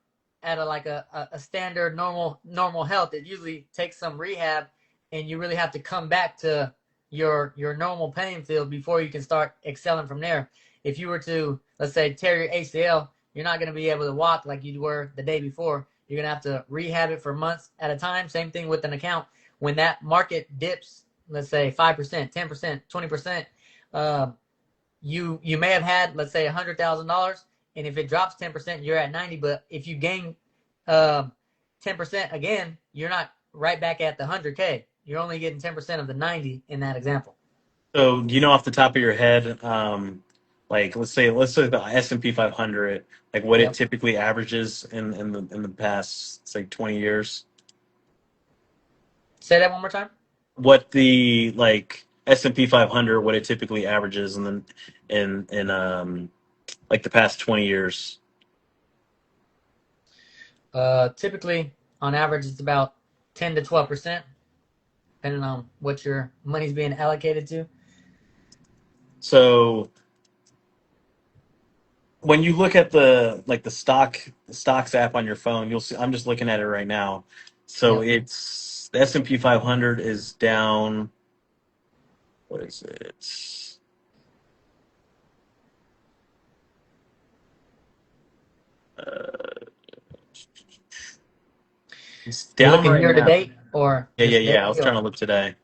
at a standard normal health. It usually takes some rehab, and you really have to come back to your normal playing field before you can start excelling from there. If you were to, let's say, tear your ACL, you're not going to be able to walk like you were the day before. You're going to have to rehab it for months at a time. Same thing with an account. When that market dips, let's say 5%, 10%, 20%, you may have had, let's say, $100,000, and if it drops 10%, you're at 90. But if you gain 10% again, you're not right back at the 100K. You're only getting 10% of the 90 in that example. so do you know off the top of your head, like let's say the S&P 500, like what it Yep. typically averages in the past say 20 years. Say that one more time. what the like S&P 500, what it typically averages, and then in like the past 20 years. Typically, on average, it's about 10 to 12%, depending on what your money's being allocated to. So when you look at the stocks app on your phone, you'll see. I'm just looking at it right now. So Yep. it's the S&P 500 is down. What is it? Uh, it's You're down looking right year to now. date or Yeah, yeah, just yeah. I daily? was trying to Or look today.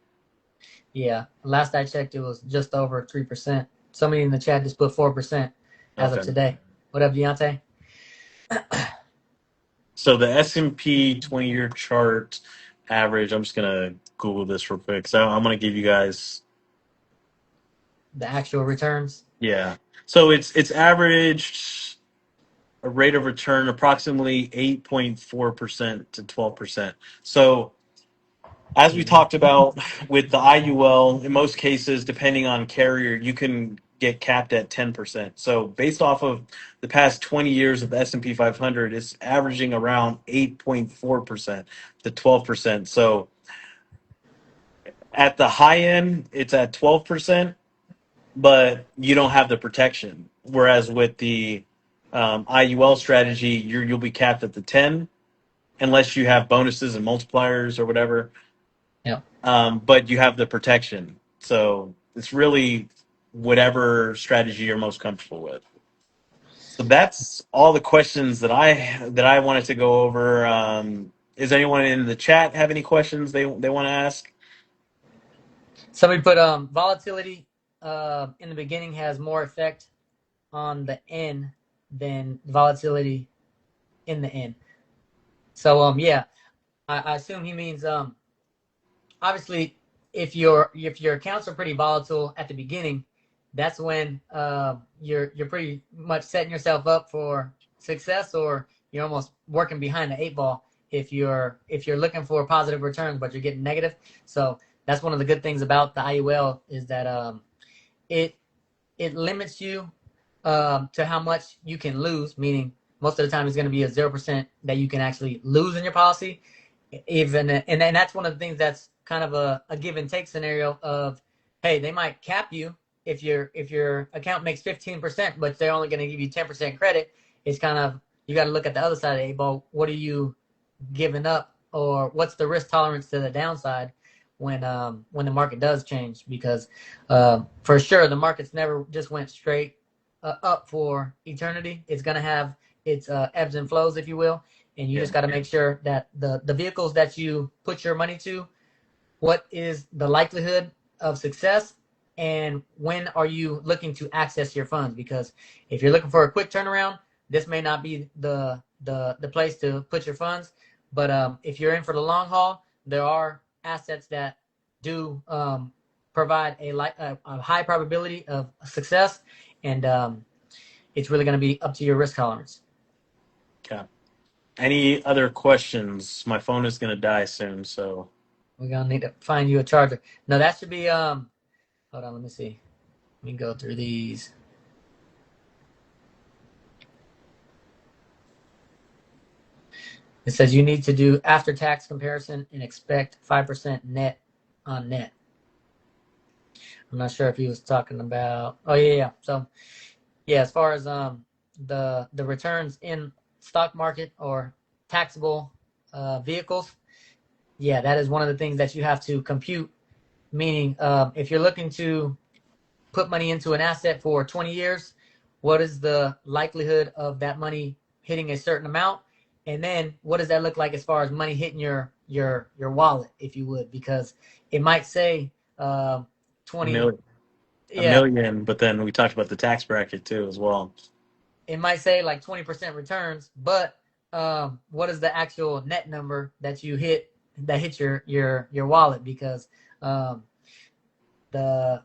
yeah, last I checked, it was just over 3%. Somebody in the chat just put 4% as of Okay. today. What up, Deontay? So the S&P 20-year chart average. I'm just gonna Google this real quick. So I'm gonna give you guys. The actual returns. Yeah. So it's averaged a rate of return approximately 8.4% to 12%. So as we Yeah. talked about with the IUL, in most cases, depending on carrier, you can get capped at 10%. So based off of the past 20 years of the S&P 500, it's averaging around 8.4% to 12%. So at the high end, it's at 12%, but you don't have the protection. Whereas with the IUL strategy, you'll be capped at the 10 unless you have bonuses and multipliers or whatever. Yep. But you have the protection. So it's really whatever strategy you're most comfortable with. So that's all the questions that I wanted to go over. Is anyone in the chat have any questions they want to ask? Somebody put volatility in the beginning has more effect on the end than volatility in the end. So yeah, I assume he means obviously if your accounts are pretty volatile at the beginning, that's when you're pretty much setting yourself up for success, or you're almost working behind the eight ball if you're looking for positive returns but you're getting negative. So that's one of the good things about the IUL is that it it limits you to how much you can lose, meaning most of the time it's going to be a 0% that you can actually lose in your policy. Even and that's one of the things that's kind of a give and take scenario of, hey, they might cap you if your account makes 15%, but they're only going to give you 10% credit. It's kind of, you got to look at the other side of the eight ball. What are you giving up, or what's the risk tolerance to the downside when the market does change? Because for sure the market's never just went straight up for eternity. It's going to have its ebbs and flows, if you will, and you Yeah. just got to make sure that the vehicles that you put your money to, what is the likelihood of success, and when are you looking to access your funds? Because if you're looking for a quick turnaround, this may not be the place to put your funds. But if you're in for the long haul, there are assets that do provide a high probability of success, and it's really going to be up to your risk tolerance. Okay. Any other questions? My phone is gonna die soon, so We're gonna need to find you a charger. No, that should be hold on, let me see. Let me go through these. It says you need to do after tax comparison and expect 5% net on net. I'm not sure if he was talking about, oh yeah. So yeah, as far as the returns in stock market or taxable vehicles, yeah, that is one of the things that you have to compute. Meaning, if you're looking to put money into an asset for 20 years, what is the likelihood of that money hitting a certain amount? And then what does that look like as far as money hitting your wallet, if you would? Because it might say uh, a 20, million, a yeah, million. But then we talked about the tax bracket too as well. it might say like 20% returns, but what is the actual net number that you hit that hits your wallet? Because um, the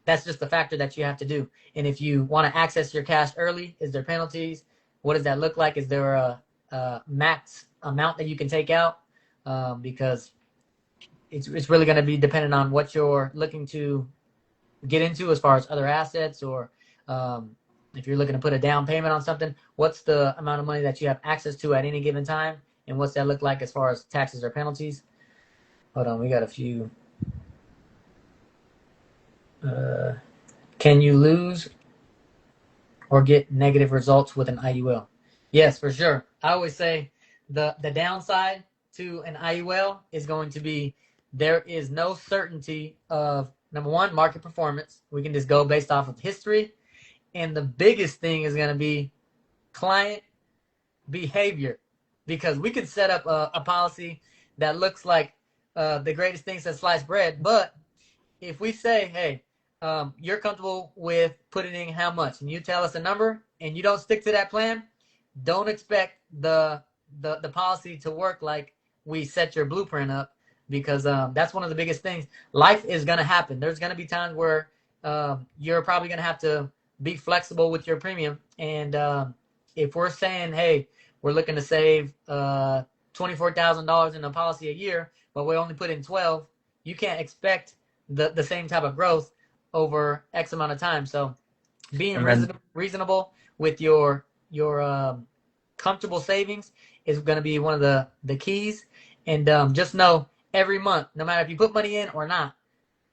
that's just the factor that you have to do. And if you want to access your cash early, is there penalties? What does that look like? Is there a max amount that you can take out? Because it's really going to be dependent on what you're looking to get into as far as other assets, or if you're looking to put a down payment on something, what's the amount of money that you have access to at any given time, and what's that look like as far as taxes or penalties. Hold on, we got a few. Can you lose or get negative results with an IUL? Yes, for sure. I always say the downside to an IUL is going to be there is no certainty of, number one, market performance. We can just go based off of history. And the biggest thing is going to be client behavior, because we can set up a policy that looks like the greatest thing since sliced bread, but if we say, hey, you're comfortable with putting in how much, and you tell us a number, and you don't stick to that plan, don't expect the policy to work like we set your blueprint up, because that's one of the biggest things. Life is going to happen. There's going to be times where you're probably going to have to be flexible with your premium. And if we're saying, hey, we're looking to save $24,000 in a policy a year, but we only put in 12, you can't expect the same type of growth over X amount of time. So being And then reasonable with your comfortable savings is going to be one of the keys. And just know every month, no matter if you put money in or not,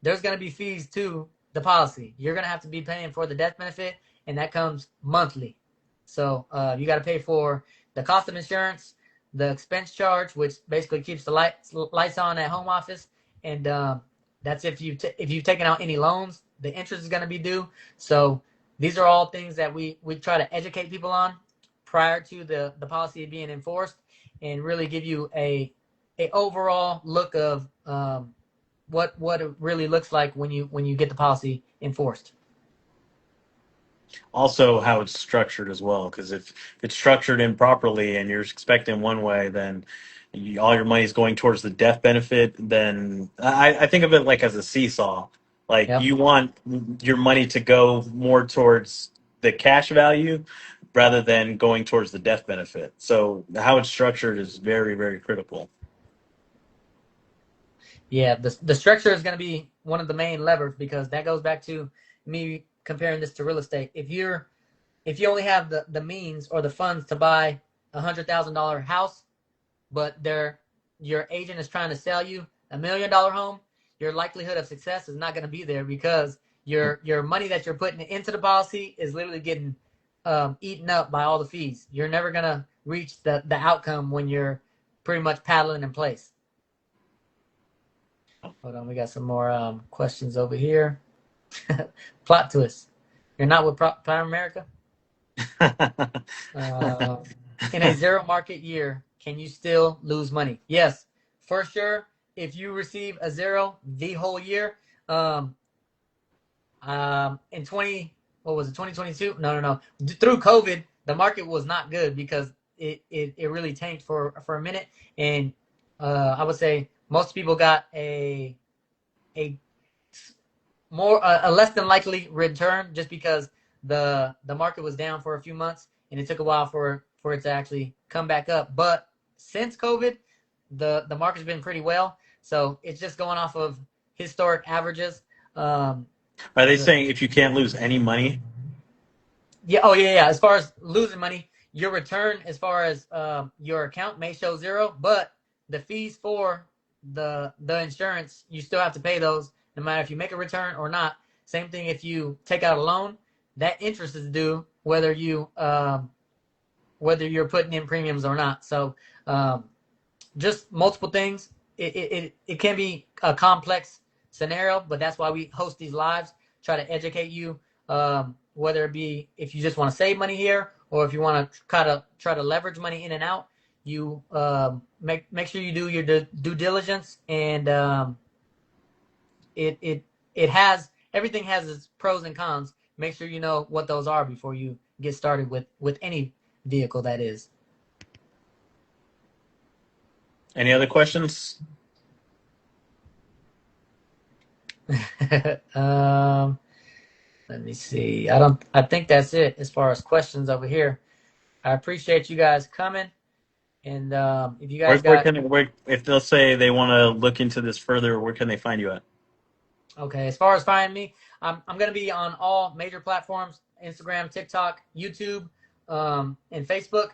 there's going to be fees to the policy. You're going to have to be paying for the death benefit, and that comes monthly. So you got to pay for the cost of insurance, the expense charge, which basically keeps the lights on at home office, and that's if you've taken out any loans, the interest is going to be due. So these are all things that we try to educate people on prior to the policy being enforced, and really give you a overall look of what it really looks like when you get the policy enforced. also how it's structured as well, because if it's structured improperly and you're expecting one way, then all your money is going towards the death benefit. Then I think of it like as a seesaw. Like Yep. you want your money to go more towards the cash value rather than going towards the death benefit. So how it's structured is very, very critical. Yeah, the structure is going to be one of the main levers, because that goes back to me comparing this to real estate. If you only have the means or the funds to buy $100,000 house, but your agent is trying to sell you $1 million home, your likelihood of success is not going to be there, because your money that you're putting into the policy is literally getting eaten up by all the fees. You're never going to reach the outcome when you're pretty much paddling in place. Hold on, we got some more questions over here. Plot twist. You're not with Prime America? In a zero market year, can you still lose money? Yes, for sure. If you receive a zero the whole year, in 2022? No. Through COVID, the market was not good, because it really tanked for a minute, and I would say most people got a less than likely return, just because the market was down for a few months, and it took a while for it to actually come back up. But since COVID, the market's been pretty well, so it's just going off of historic averages. Are they saying if you can't lose any money? Yeah. Oh, yeah. As far as losing money, your return as far as your account may show zero, but the fees for the insurance, you still have to pay those no matter if you make a return or not. Same thing if you take out a loan, that interest is due whether you're putting in premiums or not. So just multiple things. It can be a complex scenario, but that's why we host these lives, try to educate you, whether it be if you just want to save money here, or if you want to try to leverage money in and out. You make sure you do your due diligence, and it has everything has its pros and cons. Make sure you know what those are before you get started with any vehicle, that is. Any other questions? Let me see. I think that's it as far as questions over here. I appreciate you guys coming. And if you guys Where got, can if they'll say they want to look into this further, where can they find you at? okay, as far as finding me, I'm going to be on all major platforms: Instagram, TikTok, YouTube, and Facebook.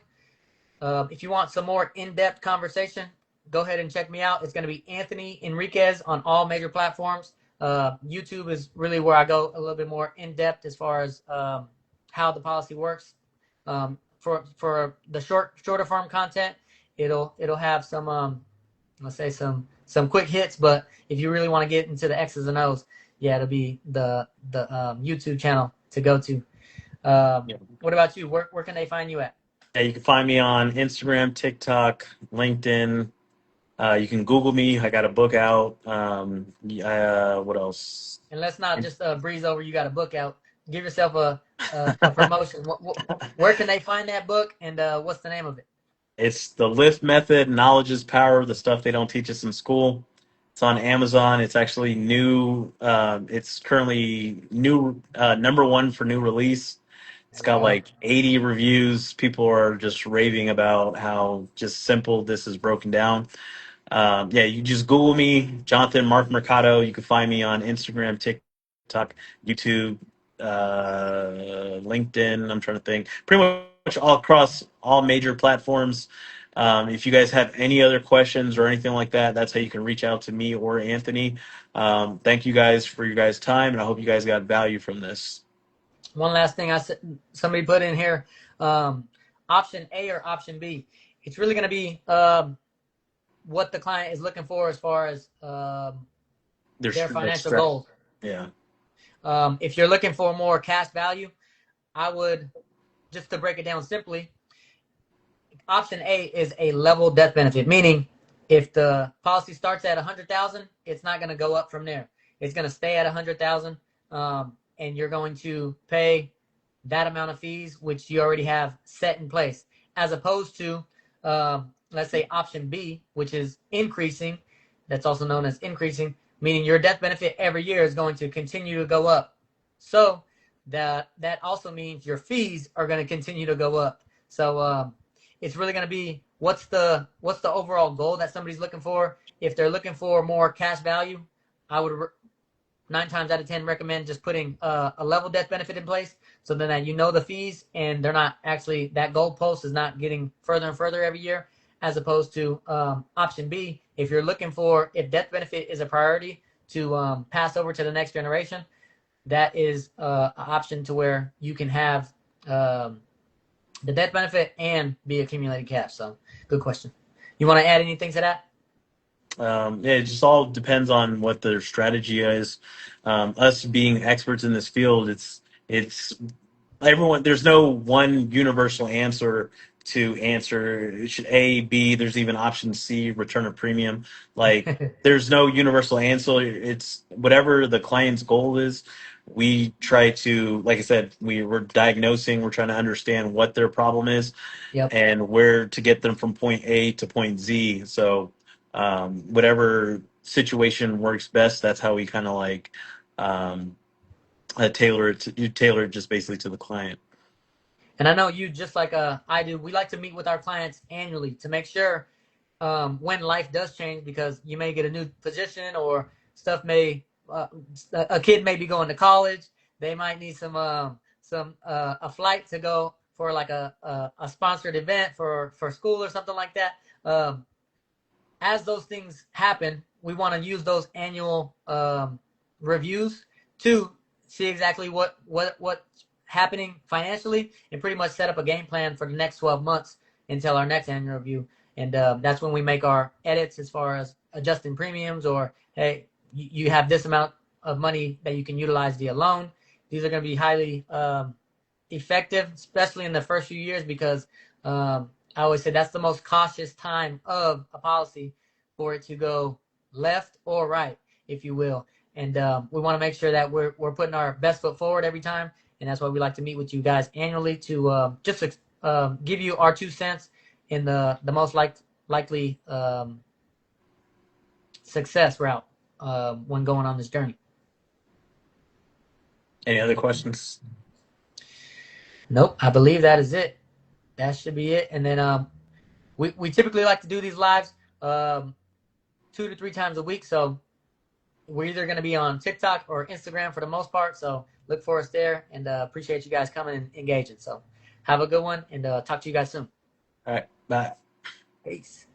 If you want some more in-depth conversation, go ahead and check me out. It's going to be Anthony Enriquez on all major platforms. YouTube is really where I go a little bit more in-depth as far as how the policy works. For the shorter form content, it'll have some let's say some quick hits. But if you really want to get into the X's and O's, yeah, it'll be the YouTube channel to go to. Yeah. What about you? Where can they find you at? Yeah, you can find me on Instagram, TikTok, LinkedIn. You can Google me. I got a book out. What else? And let's not just breeze over. You got a book out. Give yourself a promotion. Where can they find that book, and what's the name of it? It's the Lift Method. Knowledge is power. The stuff they don't teach us in school. It's on Amazon. It's actually new. It's currently new number one for new release. It's got Wow. like 80 reviews. People are just raving about how just simple this is broken down. Yeah, you just Google me, Jonathan Mark Mercado. You can find me on Instagram, TikTok, YouTube, LinkedIn. I'm trying to think. Pretty much all across all major platforms. If you guys have any other questions or anything like that, that's how you can reach out to me or Anthony. Thank you guys for your guys' time, and I hope you guys got value from this. One last thing I said, somebody put in here, option A or option B. It's really going to be what the client is looking for as far as their Their financial stress. goals. Yeah. If you're looking for more cash value, I would, just to break it down simply, option A is a level death benefit, meaning if the policy starts at 100,000, it's not going to go up from there. It's going to stay at 100,000, and you're going to pay that amount of fees, which you already have set in place, as opposed to, let's say, option B, which is increasing. That's also known as increasing, meaning your death benefit every year is going to continue to go up. So that also means your fees are going to continue to go up. So it's really going to be what's the overall goal that somebody's looking for. If they're looking for more cash value, I would 9 times out of 10 recommend just putting a level death benefit in place, so then that you know the fees and they're not actually, that goalpost is not getting further and further every year, as opposed to option B. If you're looking for, if death benefit is a priority to pass over to the next generation, that is an option to where you can have the death benefit and be accumulated cash. So good question. You want to add anything to that? Yeah, it just all depends on what their strategy is. Us being experts in this field, it's everyone. There's no one universal answer to answer. It should A, B. There's even option C, return of premium. Like there's no universal answer. It's whatever the client's goal is. We try to, like I said, we're diagnosing. We're trying to understand what their problem is Yep. and where to get them from point A to point Z. So whatever situation works best, that's how we kind of like um, tailor it. You tailor it just basically to the client. And I know you, just like I do, we like to meet with our clients annually to make sure when life does change, because you may get a new position or stuff may, a kid may be going to college. They might need some a flight to go for like a sponsored event for school or something like that. As those things happen, we want to use those annual reviews to see exactly what's happening financially, and pretty much set up a game plan for the next 12 months until our next annual review. And that's when we make our edits as far as adjusting premiums, or hey, you have this amount of money that you can utilize via loan. These are going to be highly effective, especially in the first few years, because I always say that's the most cautious time of a policy for it to go left or right, if you will. And we want to make sure that we're putting our best foot forward every time. And that's why we like to meet with you guys annually to just give you our 2 cents in the most likely success route when going on this journey. Any other questions? Nope, I believe that is it. That should be it. And then We typically like to do these lives um, 2 to 3 times a week. So we're either going to be on TikTok or Instagram for the most part. So look for us there, and appreciate you guys coming and engaging. So have a good one, and talk to you guys soon. All right, bye. Peace.